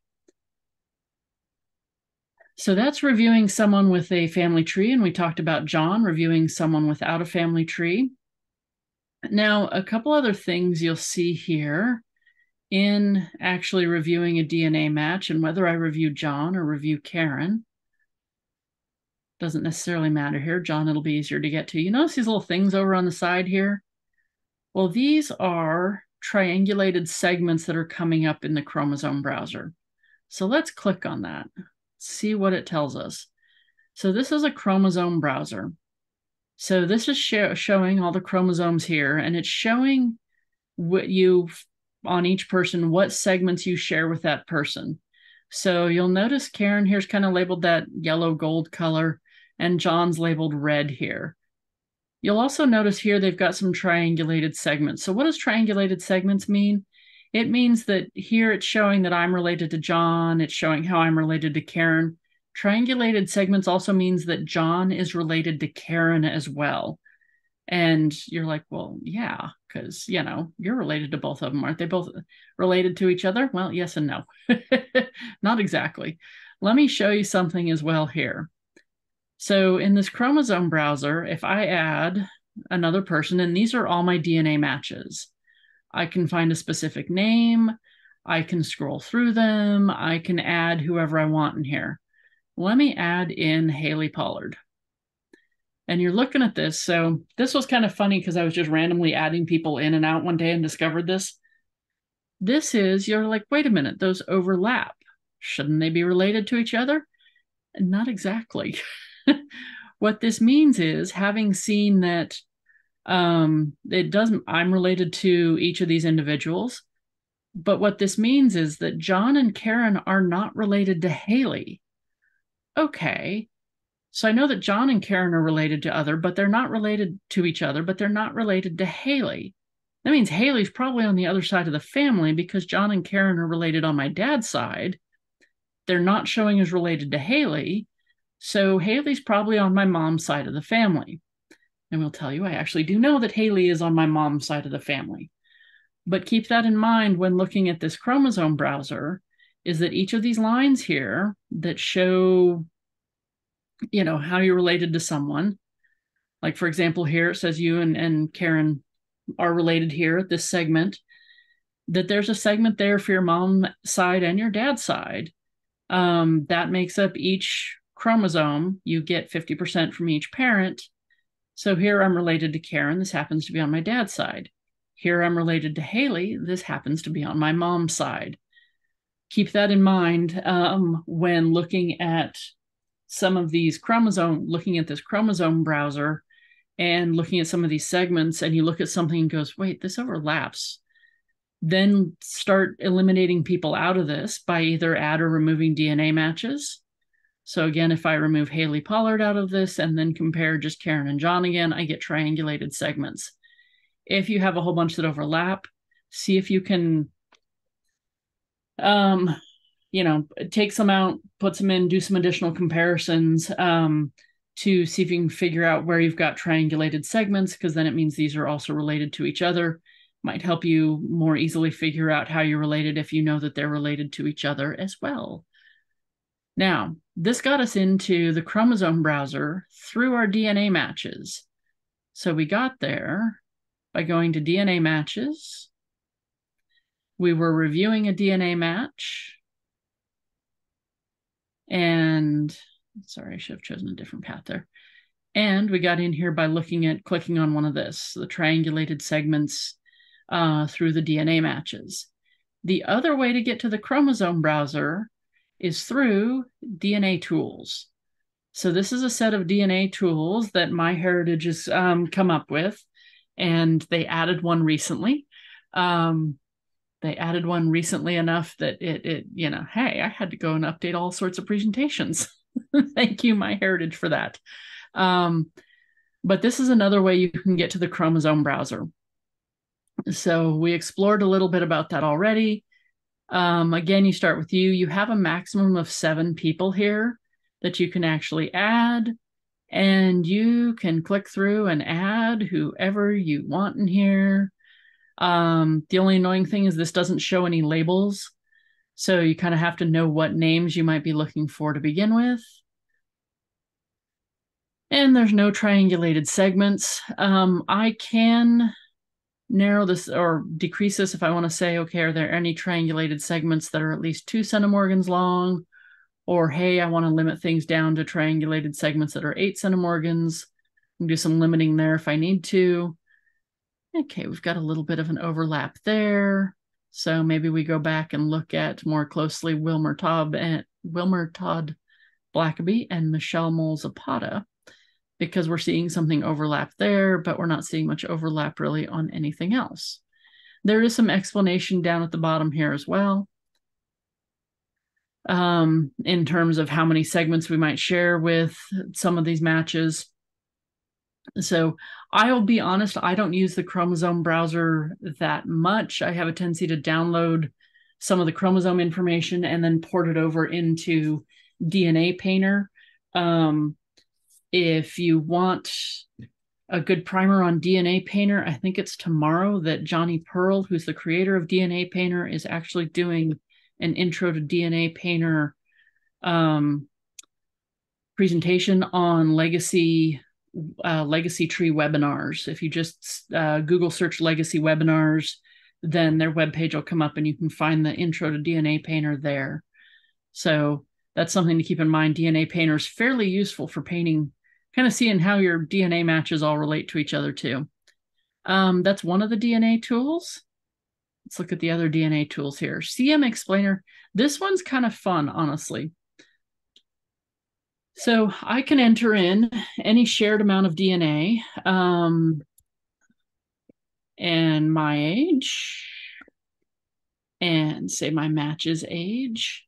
So that's reviewing someone with a family tree, and we talked about John reviewing someone without a family tree. Now, a couple other things you'll see here in actually reviewing a DNA match, and whether I review John or review Karen doesn't necessarily matter here. John, it'll be easier to get to. You notice these little things over on the side here? Well, these are triangulated segments that are coming up in the chromosome browser. So let's click on that, see what it tells us. So this is a chromosome browser. So this is showing all the chromosomes here, and it's showing what you, on each person, what segments you share with that person. So you'll notice Karen here's kind of labeled that yellow gold color, and John's labeled red here. You'll also notice here they've got some triangulated segments. So what does triangulated segments mean? It means that here it's showing that I'm related to John. It's showing how I'm related to Karen. Triangulated segments also means that John is related to Karen as well. And you're like, well, yeah, because, you know, you're related to both of them. Aren't they both related to each other? Well, yes and no. Not exactly. Let me show you something as well here. So in this chromosome browser, if I add another person, and these are all my DNA matches, I can find a specific name, I can scroll through them, I can add whoever I want in here. Let me add in Haley Pollard. And you're looking at this. So this was kind of funny because I was just randomly adding people in and out one day and discovered this. This is, you're like, wait a minute, those overlap. Shouldn't they be related to each other? Not exactly. What this means is, having seen that it doesn't, I'm related to each of these individuals, but what this means is that John and Karen are not related to Haley. Okay, so I know that John and Karen are related but they're not related to each other, but they're not related to Haley. That means Haley's probably on the other side of the family because John and Karen are related on my dad's side. They're not showing as related to Haley. So Haley's probably on my mom's side of the family. And we'll tell you, I actually do know that Haley is on my mom's side of the family. But keep that in mind when looking at this chromosome browser, is that each of these lines here that show, you know, how you're related to someone, like for example, here it says you and Karen are related here at this segment, that there's a segment there for your mom's side and your dad's side. That makes up each chromosome. You get 50% from each parent. So here I'm related to Karen. This happens to be on my dad's side. Here I'm related to Haley. This happens to be on my mom's side. Keep that in mind when looking at some of these looking at this chromosome browser and looking at some of these segments, and you look at something and goes, wait, this overlaps. Then start eliminating people out of this by either add or removing DNA matches. So again, if I remove Haley Pollard out of this and then compare just Karen and John again, I get triangulated segments. If you have a whole bunch that overlap, see if you can, you know, take some out, put some in, do some additional comparisons to see if you can figure out where you've got triangulated segments, because then it means these are also related to each other. Might help you more easily figure out how you're related if you know that they're related to each other as well. Now, this got us into the chromosome browser through our DNA matches. So we got there by going to DNA matches. We were reviewing a DNA match. And Sorry, I should have chosen a different path there. And we got in here by clicking on one of this, the triangulated segments through the DNA matches. The other way to get to the chromosome browser is through DNA tools. So this is a set of DNA tools that MyHeritage has come up with, and they added one recently. They added one recently enough that hey, I had to go and update all sorts of presentations. Thank you, MyHeritage, for that. But this is another way you can get to the chromosome browser. So we explored a little bit about that already. Again, you start with you. You have a maximum of 7 people here that you can actually add, and you can click through and add whoever you want in here. The only annoying thing is this doesn't show any labels, so you kind of have to know what names you might be looking for to begin with. And there's no triangulated segments. I can narrow this or decrease this if I want to say, okay, are there any triangulated segments that are at least 2 centimorgans long? Or, hey, I want to limit things down to triangulated segments that are 8 centimorgans. I can do some limiting there if I need to. Okay, we've got a little bit of an overlap there. So maybe we go back and look at more closely Wilmer Todd Blackaby and Michelle Mole Zapata, because we're seeing something overlap there, but we're not seeing much overlap really on anything else. There is some explanation down at the bottom here as well, in terms of how many segments we might share with some of these matches. So I'll be honest, I don't use the chromosome browser that much. I have a tendency to download some of the chromosome information and then port it over into DNA Painter. If you want a good primer on DNA Painter, I think it's tomorrow that Johnny Pearl, who's the creator of DNA Painter, is actually doing an intro to DNA Painter presentation on legacy tree webinars. If you just Google search legacy webinars, then their webpage will come up and you can find the intro to DNA Painter there. So that's something to keep in mind. DNA Painter is fairly useful for painting, kind of seeing how your DNA matches all relate to each other too. That's one of the DNA tools. Let's look at the other DNA tools here. CM Explainer. This one's kind of fun, honestly. So I can enter in any shared amount of DNA and my age and say my match's age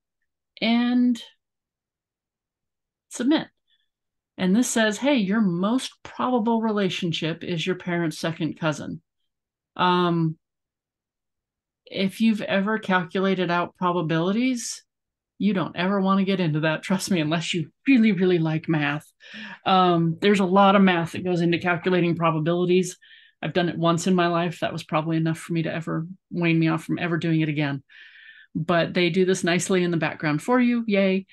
and submit. And this says, hey, your most probable relationship is your parent's second cousin. If you've ever calculated out probabilities, you don't ever want to get into that, trust me, unless you really, really like math. There's a lot of math that goes into calculating probabilities. I've done it once in my life. That was probably enough for me to ever wane me off from ever doing it again. But they do this nicely in the background for you. Yay.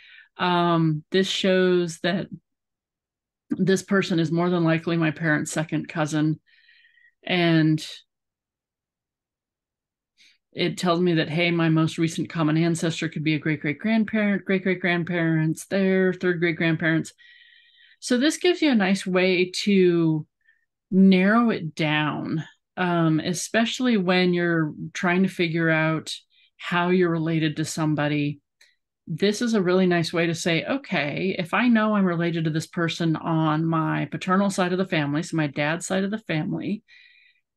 This shows that this person is more than likely my parent's second cousin. And it tells me that, hey, my most recent common ancestor could be a great-great-grandparent, great-great-grandparents, their third great-grandparents. So this gives you a nice way to narrow it down, especially when you're trying to figure out how you're related to somebody. This is a really nice way to say, okay, if I know I'm related to this person on my paternal side of the family, so my dad's side of the family,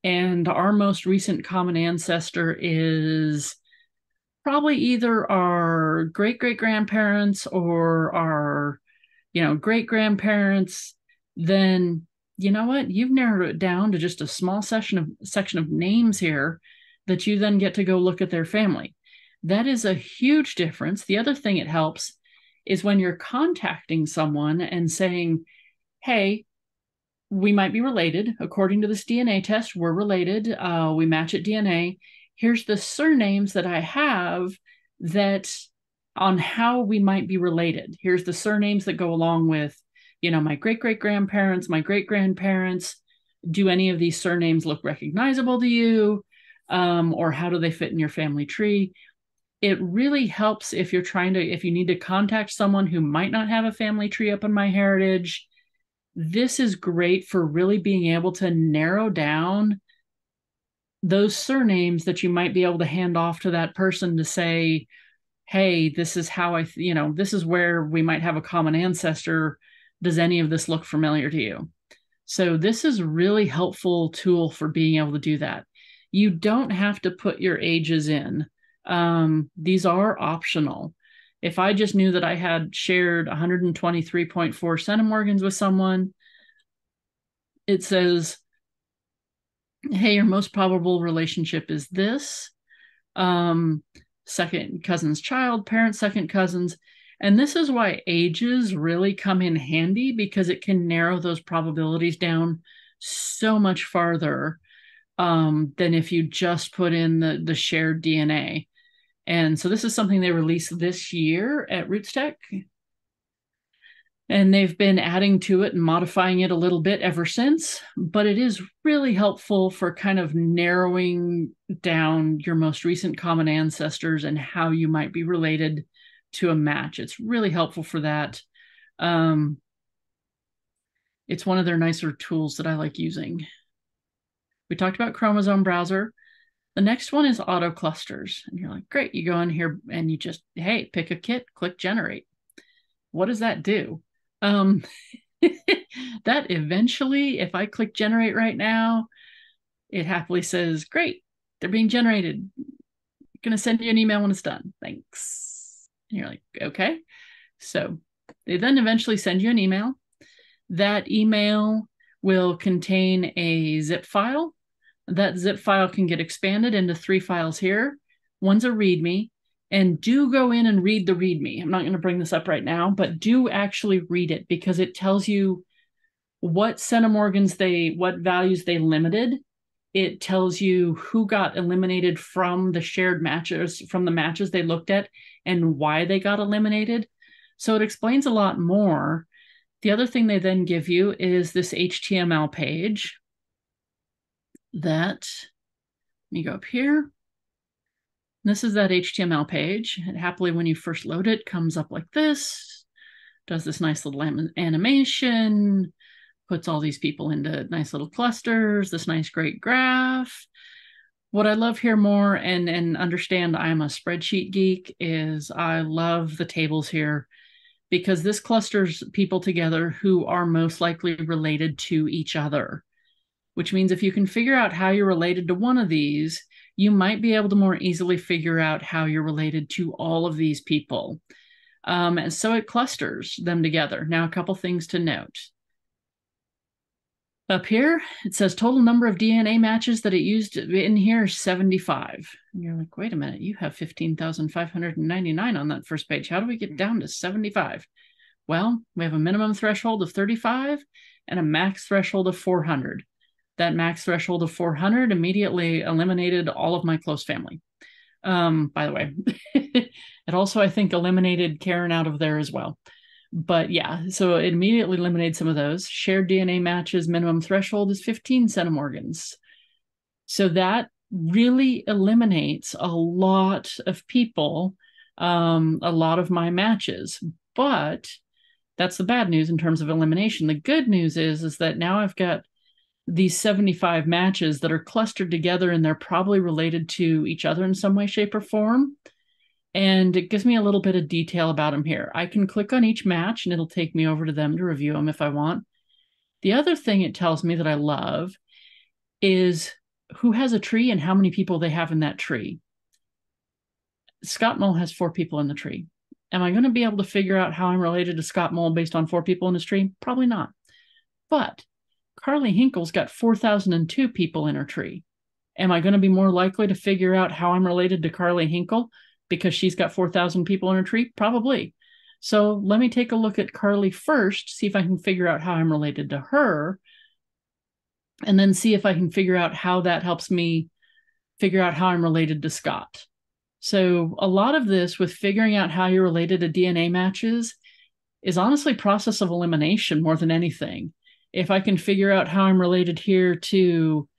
and our most recent common ancestor is probably either our great-great-grandparents or our, great-grandparents, then you know what? You've narrowed it down to just a small section of names here that you then get to go look at their family. That is a huge difference. The other thing it helps is when you're contacting someone and saying, hey, we might be related. According to this DNA test, we're related. We match at DNA. Here's the surnames that I have that on how we might be related. Here's the surnames that go along with, my great-great-grandparents, my great-grandparents. Do any of these surnames look recognizable to you? Or how do they fit in your family tree? it really helps if if you need to contact someone who might not have a family tree up in MyHeritage. This is great for really being able to narrow down those surnames that you might be able to hand off to that person to say, hey, this is how this is where we might have a common ancestor. Does any of this look familiar to you? So this is a really helpful tool for being able to do that. You don't have to put your ages in. These are optional. If I just knew that I had shared 123.4 centimorgans with someone, it says, hey, your most probable relationship is this. Second cousin's child, parent, second cousins. And this is why ages really come in handy, because it can narrow those probabilities down so much farther than if you just put in the shared DNA. And so this is something they released this year at RootsTech. And they've been adding to it and modifying it a little bit ever since. But it is really helpful for kind of narrowing down your most recent common ancestors and how you might be related to a match. It's really helpful for that. It's one of their nicer tools that I like using. We talked about Chromosome Browser. The next one is auto clusters. And you're like, great, you go in here and you just, hey, pick a kit, click generate. What does that do? That eventually, if I click generate right now, it happily says, great, they're being generated. I'm going to send you an email when it's done. Thanks. And you're like, okay. So they then eventually send you an email. That email will contain a zip file. That zip file can get expanded into 3 files here. One's a README. And do go in and read the README. I'm not going to bring this up right now, but do actually read it, because it tells you what centimorgans what values they limited. It tells you who got eliminated from the shared matches, from the matches they looked at, and why they got eliminated. So it explains a lot more. The other thing they then give you is this HTML page that, let me go up here. This is that HTML page. And happily, when you first load it, comes up like this, does this nice little animation, puts all these people into nice little clusters, this nice great graph. What I love here more, and understand I'm a spreadsheet geek, is I love the tables here, because this clusters people together who are most likely related to each other, which means if you can figure out how you're related to one of these, you might be able to more easily figure out how you're related to all of these people. And so it clusters them together. Now, a couple things to note. Up here, it says total number of DNA matches that it used in here is 75. And you're like, wait a minute, you have 15,599 on that first page. How do we get down to 75? Well, we have a minimum threshold of 35 and a max threshold of 400. That max threshold of 400 immediately eliminated all of my close family. By the way, it also, I think, eliminated Karen out of there as well. But yeah, so it immediately eliminated some of those. Shared DNA matches minimum threshold is 15 centimorgans. So that really eliminates a lot of people, a lot of my matches. But that's the bad news in terms of elimination. The good news is that now I've got these 75 matches that are clustered together, and they're probably related to each other in some way, shape, or form. And it gives me a little bit of detail about them here. I can click on each match and it'll take me over to them to review them if I want. The other thing it tells me that I love is who has a tree and how many people they have in that tree. Scott Mole has 4 people in the tree. Am I going to be able to figure out how I'm related to Scott Mole based on 4 people in his tree? Probably not. But Carly Hinkle's got 4,002 people in her tree. Am I going to be more likely to figure out how I'm related to Carly Hinkle because she's got 4,000 people in her tree? Probably. So let me take a look at Carly first, see if I can figure out how I'm related to her, and then see if I can figure out how that helps me figure out how I'm related to Scott. So a lot of this with figuring out how you're related to DNA matches is honestly process of elimination more than anything. If I can figure out how I'm related here to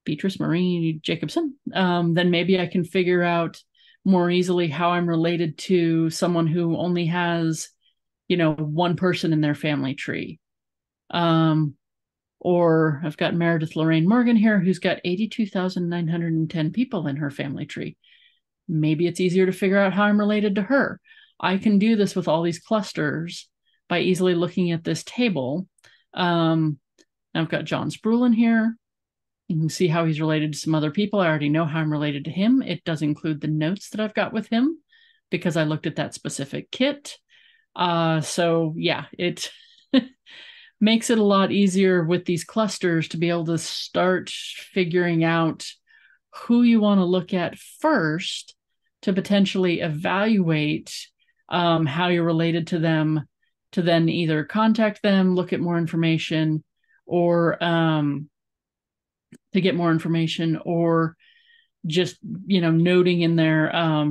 Beatrice Marie Jacobson, then maybe I can figure out more easily how I'm related to someone who only has, one person in their family tree. Or I've got Meredith Lorraine Morgan here, who's got 82,910 people in her family tree. Maybe it's easier to figure out how I'm related to her. I can do this with all these clusters by easily looking at this table. I've got John Spruill here. You can see how he's related to some other people. I already know how I'm related to him. It does include the notes that I've got with him because I looked at that specific kit. So yeah, it makes it a lot easier with these clusters to be able to start figuring out who you want to look at first to potentially evaluate how you're related to them, to then either contact them, look at more information, or to get more information, or just, noting in there,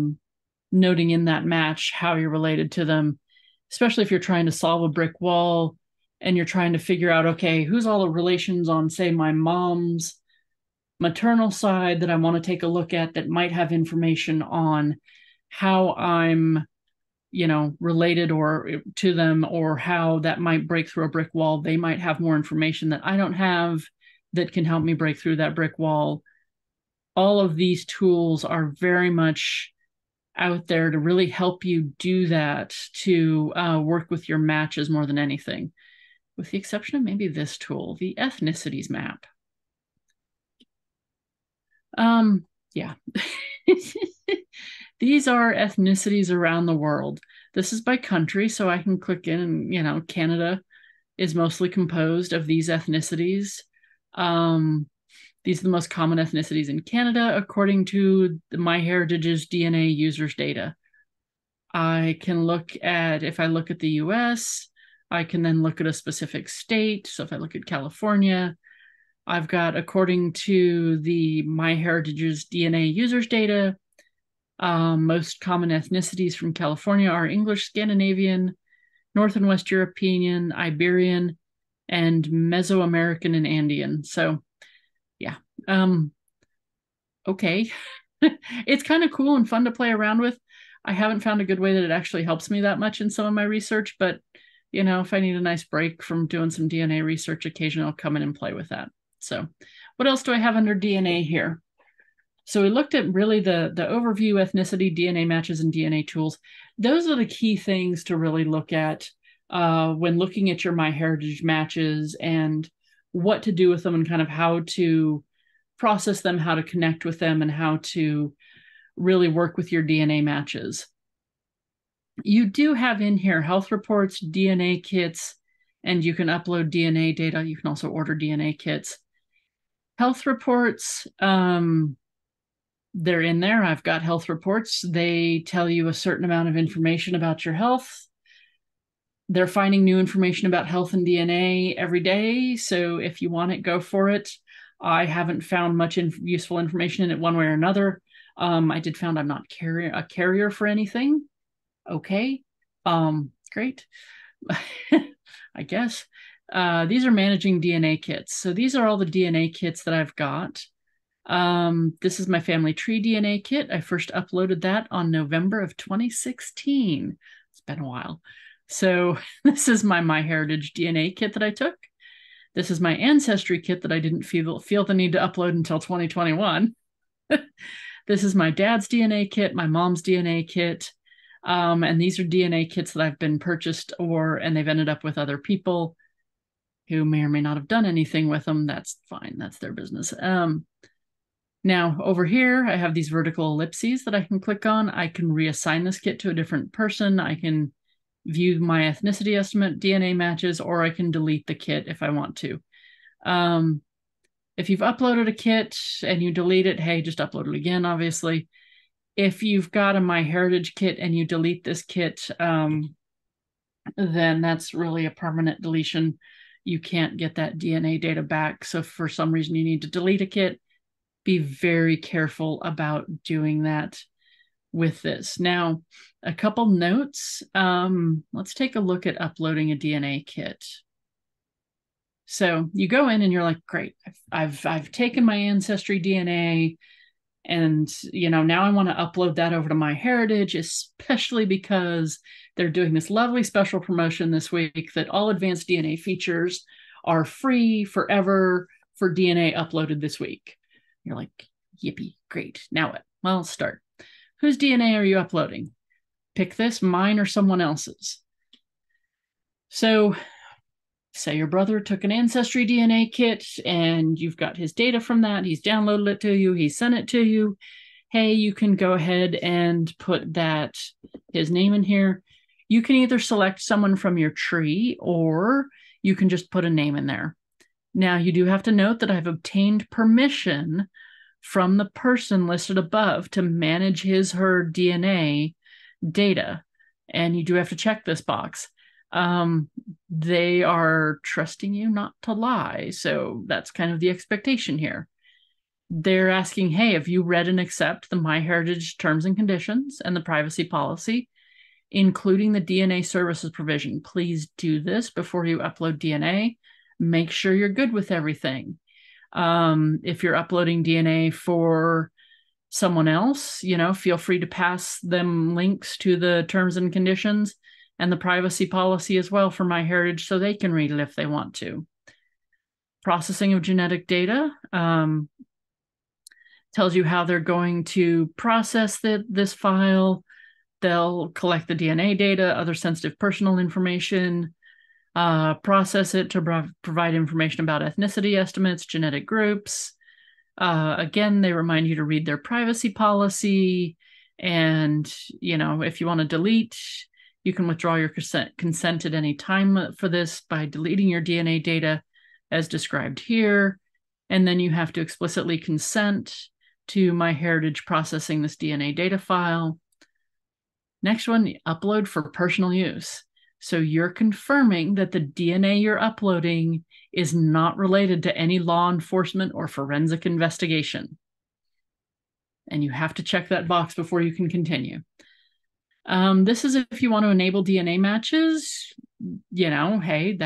noting in that match how you're related to them, especially if you're trying to solve a brick wall and you're trying to figure out, okay, who's all the relations on, say, my mom's maternal side that I want to take a look at that might have information on how I'm, related or to them, or how that might break through a brick wall. They might have more information that I don't have that can help me break through that brick wall. All of these tools are very much out there to really help you do that, to work with your matches more than anything, with the exception of maybe this tool, the Ethnicities Map. Yeah. These are ethnicities around the world. This is by country, so I can click in and, Canada is mostly composed of these ethnicities. These are the most common ethnicities in Canada, according to the MyHeritage's DNA users data. I can look at, if I look at the US, I can then look at a specific state. So if I look at California, I've got, according to the MyHeritage's DNA users data, most common ethnicities from California are English, Scandinavian, North and West European, Iberian, and Mesoamerican and Andean. So yeah. Okay. It's kind of cool and fun to play around with. I haven't found a good way that it actually helps me that much in some of my research, but if I need a nice break from doing some DNA research, occasionally I'll come in and play with that. So what else do I have under DNA here? So we looked at really the overview, ethnicity, DNA matches, and DNA tools. Those are the key things to really look at when looking at your MyHeritage matches and what to do with them and kind of how to process them, how to connect with them, and how to really work with your DNA matches. You do have in here health reports, DNA kits, and you can upload DNA data. You can also order DNA kits. Health reports, they're in there. I've got health reports. They tell you a certain amount of information about your health. They're finding new information about health and DNA every day. So if you want it, go for it. I haven't found much useful information in it one way or another. I did found I'm not a carrier for anything. Okay. Great. I guess. These are managing DNA kits. So these are all the DNA kits that I've got. This is my family tree DNA kit. I first uploaded that on November of 2016. It's been a while. So this is my MyHeritage DNA kit that I took. This is my Ancestry kit that I didn't feel the need to upload until 2021. This is my dad's DNA kit, my mom's DNA kit. And these are DNA kits that I've been purchased and they've ended up with other people who may or may not have done anything with them. That's fine. That's their business. Now over here, I have these vertical ellipses that I can click on. I can reassign this kit to a different person. I can view my ethnicity estimate, DNA matches, or I can delete the kit if I want to. If you've uploaded a kit and you delete it, hey, just upload it again, obviously. If you've got a MyHeritage kit and you delete this kit, then that's really a permanent deletion. You can't get that DNA data back. So if for some reason you need to delete a kit, be very careful about doing that with this. Now, a couple notes. Let's take a look at uploading a DNA kit. So you go in and you're like, great, I've taken my Ancestry DNA. And, now I want to upload that over to MyHeritage, especially because they're doing this lovely special promotion this week that all advanced DNA features are free forever for DNA uploaded this week. You're like, yippee, great. Now what? Well, start. Whose DNA are you uploading? Pick this, mine or someone else's. So say your brother took an Ancestry DNA kit and you've got his data from that. He's downloaded it to you. He sent it to you. Hey, you can go ahead and put his name in here. You can either select someone from your tree or you can just put a name in there. Now, you do have to note that I've obtained permission from the person listed above to manage her DNA data. And you do have to check this box. They are trusting you not to lie. So that's kind of the expectation here. They're asking, hey, have you read and accept the MyHeritage terms and conditions and the privacy policy, including the DNA services provision? Please do this before you upload DNA. Make sure you're good with everything. If you're uploading DNA for someone else, feel free to pass them links to the terms and conditions and the privacy policy as well for MyHeritage so they can read it if they want to. Processing of genetic data tells you how they're going to process this file. They'll collect the DNA data, other sensitive personal information, process it to provide information about ethnicity estimates, genetic groups. Again, they remind you to read their privacy policy. And, if you want to delete, you can withdraw your consent at any time for this by deleting your DNA data as described here. And then you have to explicitly consent to MyHeritage processing this DNA data file. Next one, upload for personal use. So you're confirming that the DNA you're uploading is not related to any law enforcement or forensic investigation. And you have to check that box before you can continue. This is if you want to enable DNA matches. Hey,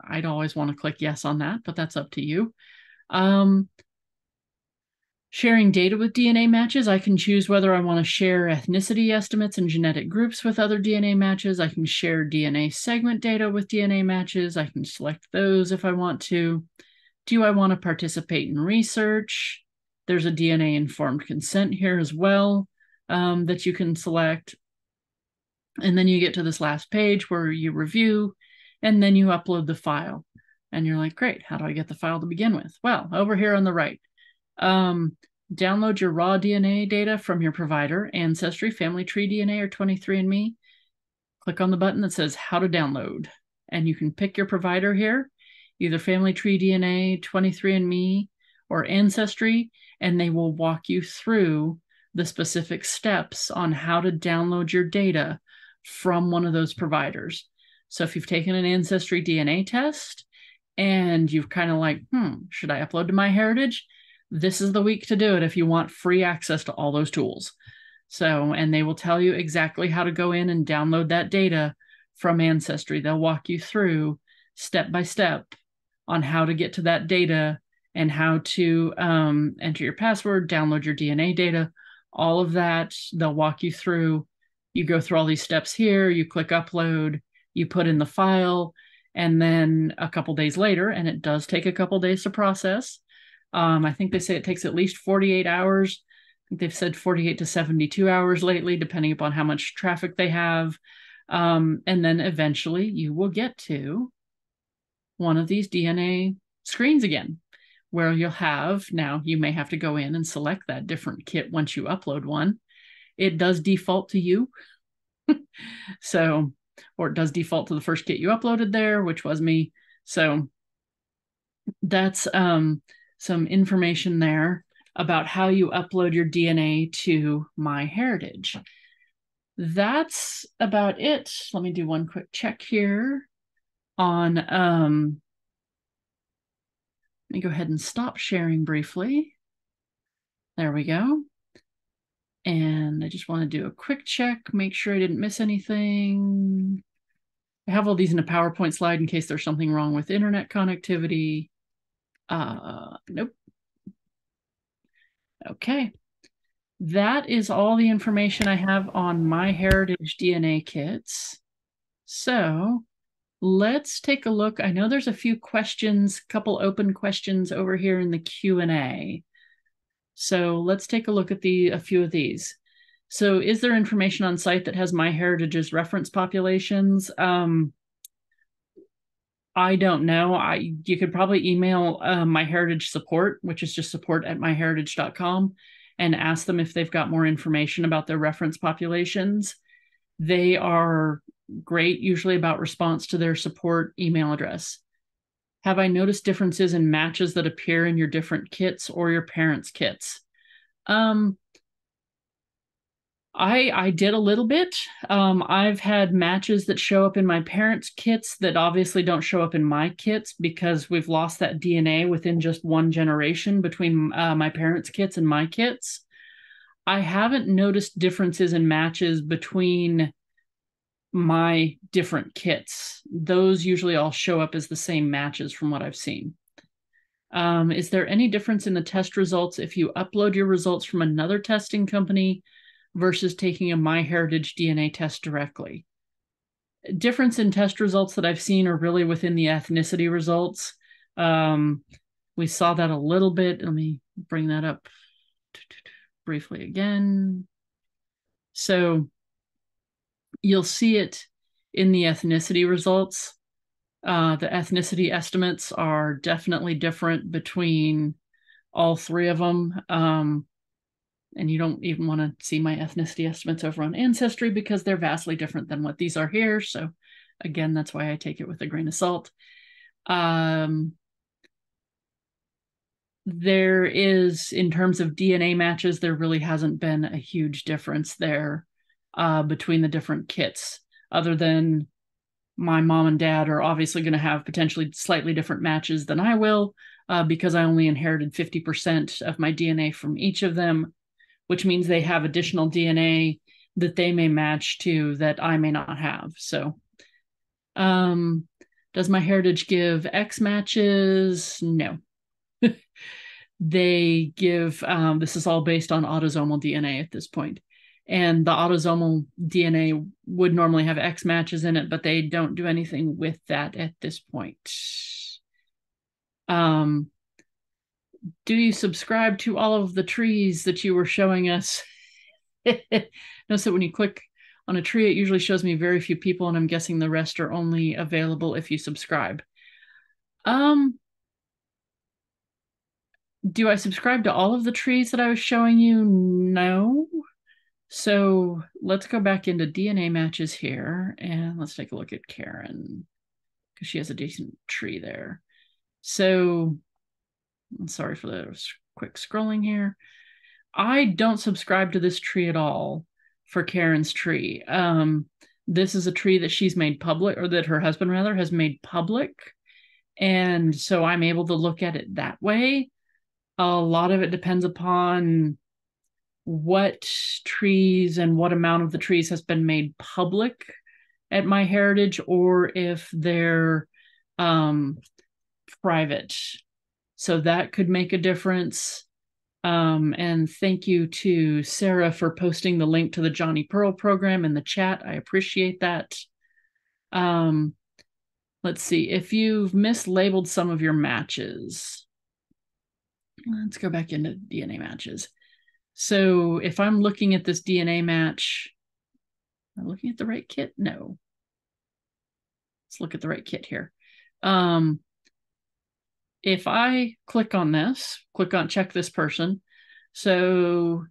I'd always want to click yes on that, but that's up to you. Sharing data with DNA matches, I can choose whether I want to share ethnicity estimates and genetic groups with other DNA matches. I can share DNA segment data with DNA matches. I can select those if I want to. Do I want to participate in research? There's a DNA informed consent here as well that you can select. And then you get to this last page where you review and then you upload the file. And you're like, great, how do I get the file to begin with? Well, over here on the right. Download your raw DNA data from your provider, Ancestry, Family Tree DNA, or 23andMe. Click on the button that says how to download. And you can pick your provider here, either Family Tree DNA, 23andMe, or Ancestry, and they will walk you through the specific steps on how to download your data from one of those providers. So if you've taken an Ancestry DNA test and you've kind of like, should I upload to MyHeritage? This is the week to do it if you want free access to all those tools. So, and they will tell you exactly how to go in and download that data from Ancestry. They'll walk you through step by step on how to get to that data and how to enter your password, download your DNA data, all of that. They'll walk you through. You go through all these steps here, you click upload, you put in the file, and then a couple days later, and it does take a couple days to process. I think they say it takes at least 48 hours. I think they've said 48 to 72 hours lately, depending upon how much traffic they have. And then eventually you will get to one of these DNA screens again, where you'll have, now you may have to go in and select that different kit once you upload one. It does default to you. So, or it does default to the first kit you uploaded there, which was me. So that's some information there about how you upload your DNA to MyHeritage. That's about it. Let me do one quick check here on, let me go ahead and stop sharing briefly. There we go. And I just want to do a quick check, make sure I didn't miss anything. I have all these in a PowerPoint slide in case there's something wrong with internet connectivity. Nope. Okay. that is all the information I have on MyHeritage DNA kits. So let's take a look. I know there's a few questions, couple open questions over here in the Q&A. So let's take a look at a few of these. So is there information on site that has MyHeritage's reference populations? I don't know. You could probably email MyHeritage support, which is just support@myheritage.com, and ask them if they've got more information about their reference populations. They are great usually about response to their support email address. Have I noticed differences in matches that appear in your different kits or your parents' kits? I did a little bit. I've had matches that show up in my parents' kits that obviously don't show up in my kits because we've lost that DNA within just one generation between my parents' kits and my kits. I haven't noticed differences in matches between my different kits. Those usually all show up as the same matches from what I've seen. Is there any difference in the test results if you upload your results from another testing company versus taking a MyHeritage DNA test directly? Difference in test results that I've seen are really within the ethnicity results. We saw that a little bit. Let me bring that up briefly again. So you'll see it in the ethnicity results. The ethnicity estimates are definitely different between all three of them. And you don't even want to see my ethnicity estimates over on Ancestry because they're vastly different than what these are here. So again, that's why I take it with a grain of salt. There is, in terms of DNA matches, there really hasn't been a huge difference there between the different kits, other than my mom and dad are obviously going to have potentially slightly different matches than I will because I only inherited 50% of my DNA from each of them, which means they have additional DNA that they may match to that I may not have. So does MyHeritage give X matches? No. They give, this is all based on autosomal DNA at this point. And the autosomal DNA would normally have X matches in it, but they don't do anything with that at this point. Do you subscribe to all of the trees that you were showing us? Notice that when you click on a tree, it usually shows me very few people, and I'm guessing the rest are only available if you subscribe. Do I subscribe to all of the trees that I was showing you? No. So let's go back into DNA matches here, and let's take a look at Karen, because she has a decent tree there. So I'm sorry for the quick scrolling here. I don't subscribe to this tree at all for Karen's tree. This is a tree that she's made public, or that her husband rather has made public. And so I'm able to look at it that way. A lot of it depends upon what trees and what amount of the trees has been made public at MyHeritage, or if they're private. So that could make a difference. And thank you to Sarah for posting the link to the Johnny Pearl program in the chat. I appreciate that. Let's see, if you've mislabeled some of your matches. Let's go back into DNA matches. So if I'm looking at this DNA match, am I looking at the right kit? No. Let's look at the right kit here. If I click on this, check this person. So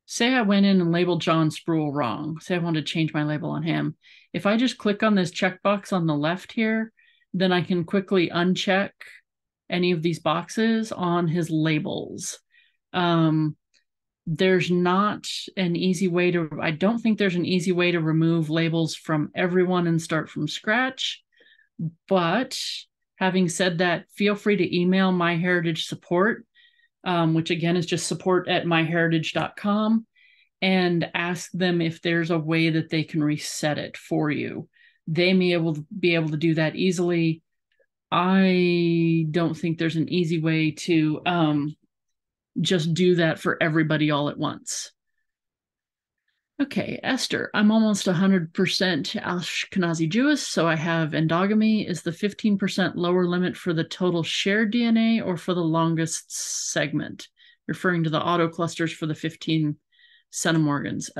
say I went in and labeled John Spruill wrong. Say I wanted to change my label on him. If I just click on this checkbox on the left here, then I can quickly uncheck any of these boxes on his labels. There's not an easy way to, I don't think there's an easy way to remove labels from everyone and start from scratch. But having said that, feel free to email MyHeritage support, which again is just support@myheritage.com, and ask them if there's a way that they can reset it for you. They may be able to do that easily. I don't think there's an easy way to just do that for everybody all at once. Okay, Esther, I'm almost 100% Ashkenazi Jewish, so I have endogamy. Is the 15% lower limit for the total shared DNA or for the longest segment? Referring to the auto clusters for the 15 centimorgans.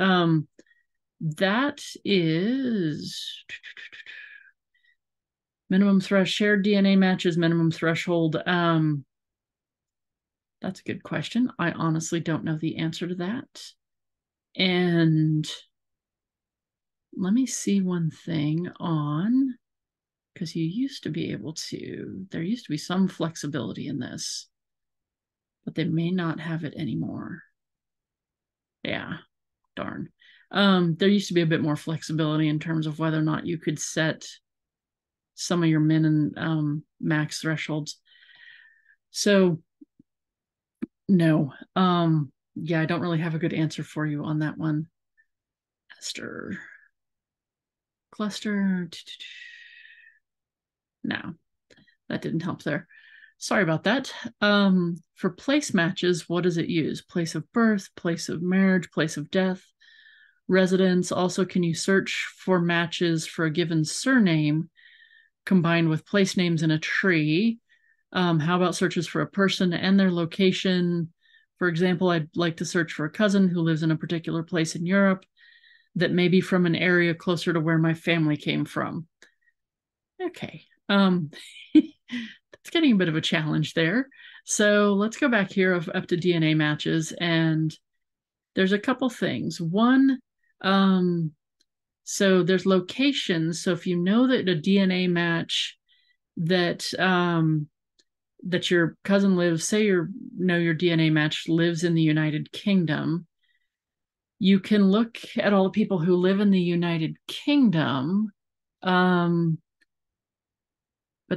That is minimum threshold, shared DNA matches, minimum threshold. That's a good question. I honestly don't know the answer to that. And let me see one thing on, because you used to be able to, there used to be some flexibility in this, but they may not have it anymore. Yeah, darn. There used to be a bit more flexibility in terms of whether or not you could set some of your min and max thresholds. So no, yeah, I don't really have a good answer for you on that one. Esther. Cluster. No, that didn't help there. Sorry about that. For place matches, what does it use? Place of birth, place of marriage, place of death, residence. Also, can you search for matches for a given surname combined with place names in a tree? How about searches for a person and their location? For example, I'd like to search for a cousin who lives in a particular place in Europe that may be from an area closer to where my family came from. Okay. That's getting a bit of a challenge there. So let's go back here up to DNA matches, and there's a couple things. One, so there's locations. So if you know that a DNA match that that your cousin lives, say your DNA match lives in the United Kingdom, you can look at all the people who live in the United Kingdom. But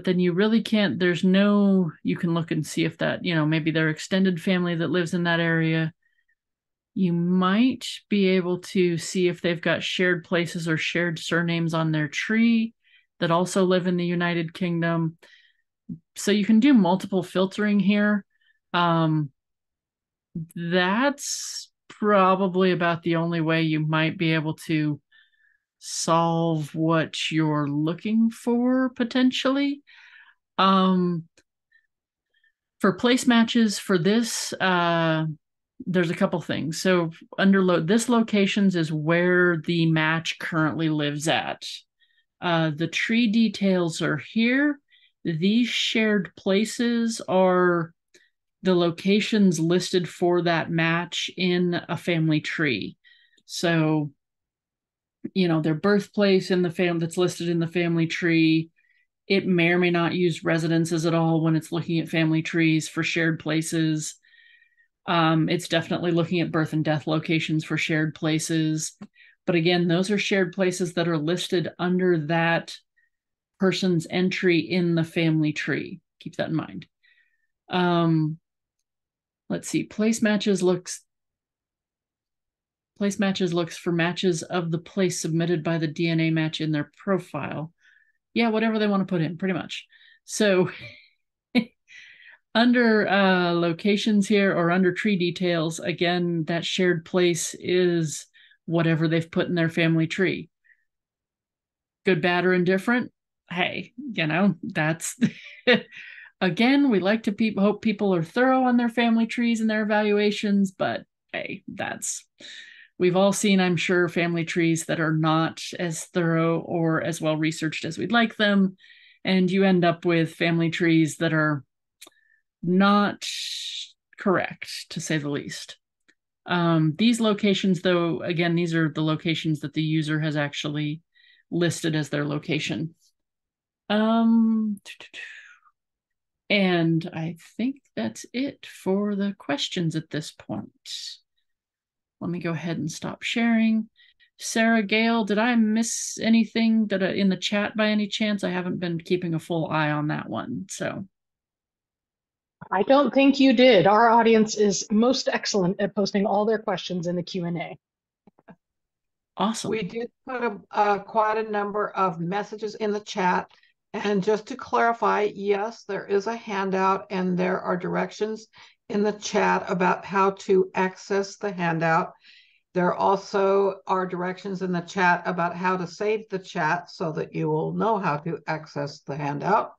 then you really can't, there's no, you can look and see if that, maybe their extended family that lives in that area. You might be able to see if they've got shared places or shared surnames on their tree that also live in the United Kingdom. So you can do multiple filtering here. That's probably about the only way you might be able to solve what you're looking for potentially. For place matches for this, there's a couple things. So under this locations is where the match currently lives at. The tree details are here. These shared places are the locations listed for that match in a family tree. So their birthplace in the family that's listed in the family tree. It may or may not use residences at all when it's looking at family trees for shared places. It's definitely looking at birth and death locations for shared places. But again, those are shared places that are listed under that person's entry in the family tree. Keep that in mind. Let's see. Place matches looks for matches of the place submitted by the DNA match in their profile. Yeah, whatever they want to put in, pretty much. So under locations here or under tree details, again, that shared place is whatever they've put in their family tree. Good, bad, or indifferent? Hey, that's again, we like to hope people are thorough on their family trees and their evaluations, but hey, we've all seen, I'm sure, family trees that are not as thorough or as well researched as we'd like them. And you end up with family trees that are not correct, to say the least. These locations, though, again, these are the locations that the user has actually listed as their location. And I think that's it for the questions at this point. Let me go ahead and stop sharing. Sarah, Gail, did I miss anything that in the chat by any chance? I haven't been keeping a full eye on that one, so. I don't think you did. Our audience is most excellent at posting all their questions in the Q&A. Awesome. We did put quite a number of messages in the chat. And just to clarify, yes, there is a handout and there are directions in the chat about how to access the handout. There also are directions in the chat about how to save the chat so that you will know how to access the handout.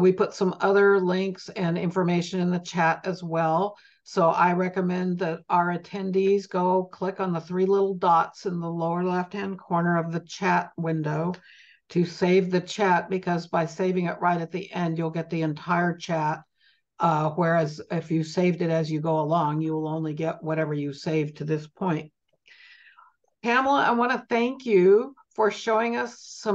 We put some other links and information in the chat as well. So I recommend that our attendees go click on the 3 little dots in the lower left-hand corner of the chat window to save the chat, because by saving it right at the end, you'll get the entire chat. Whereas if you saved it as you go along, you will only get whatever you saved to this point. Pamela, I want to thank you for showing us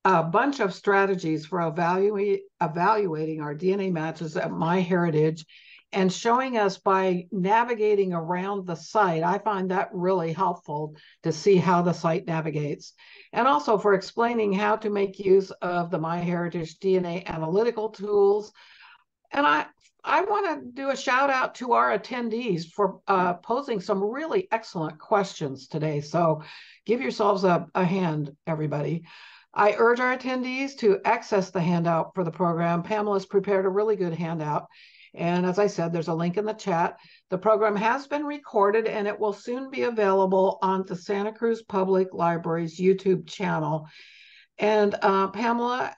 a bunch of strategies for evaluating our DNA matches at MyHeritage, and showing us by navigating around the site. I find that really helpful to see how the site navigates, and also for explaining how to make use of the MyHeritage DNA analytical tools. And I want to do a shout out to our attendees for posing some really excellent questions today. So give yourselves a hand, everybody. I urge our attendees to access the handout for the program. Pamela's prepared a really good handout. And as I said, there's a link in the chat. The program has been recorded and it will soon be available on the Santa Cruz Public Library's YouTube channel. And Pamela,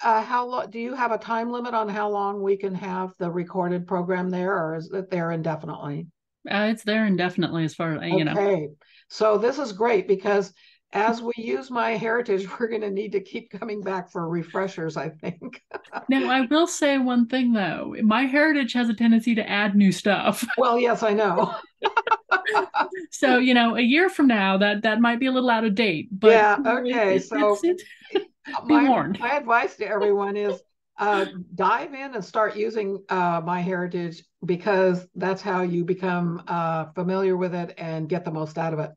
do you have a time limit on how long we can have the recorded program there, or is it there indefinitely? It's there indefinitely, as far as you know. Okay, so this is great, because as we use MyHeritage, we're going to need to keep coming back for refreshers, I think. Now, I will say one thing though. MyHeritage has a tendency to add new stuff. Well, yes, I know. So, a year from now, that might be a little out of date. But yeah, okay. So be warned. My advice to everyone is dive in and start using MyHeritage, because that's how you become familiar with it and get the most out of it.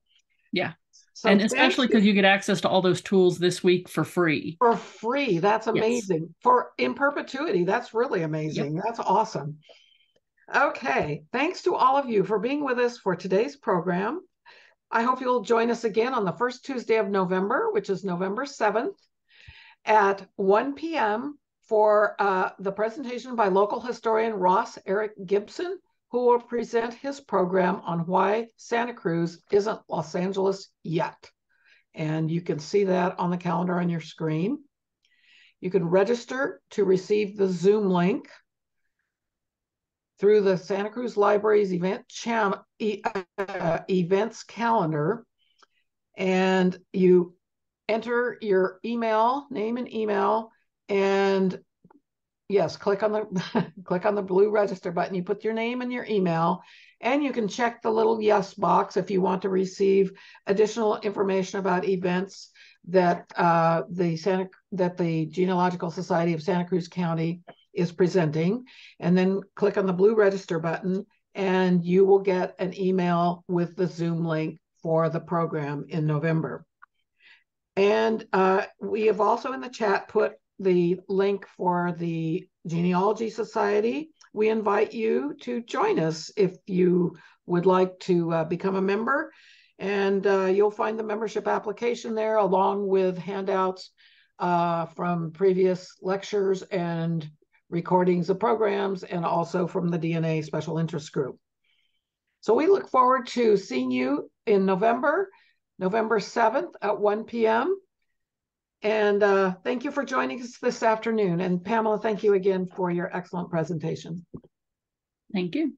Yeah. So and especially because you get access to all those tools this week for free. For free. That's amazing. Yes. In perpetuity. That's really amazing. Yep. That's awesome. Okay. Thanks to all of you for being with us for today's program. I hope you'll join us again on the first Tuesday of November, which is November 7th at 1 p.m. for the presentation by local historian Ross Eric Gibson, who will present his program on why Santa Cruz isn't Los Angeles yet. And you can see that on the calendar on your screen. You can register to receive the Zoom link through the Santa Cruz Library's events calendar. And you enter your email, name and email, and yes, click on the blue register button. You put your name and your email, and you can check the little yes box if you want to receive additional information about events that the Genealogical Society of Santa Cruz County is presenting, and then click on the blue register button, and you will get an email with the Zoom link for the program in November. And we have also in the chat put the link for the Genealogy Society. We invite you to join us if you would like to become a member. And you'll find the membership application there, along with handouts from previous lectures and recordings of programs, and also from the DNA Special Interest Group. So we look forward to seeing you in November 7th at 1 p.m. And thank you for joining us this afternoon. And Pamela, thank you again for your excellent presentation. Thank you.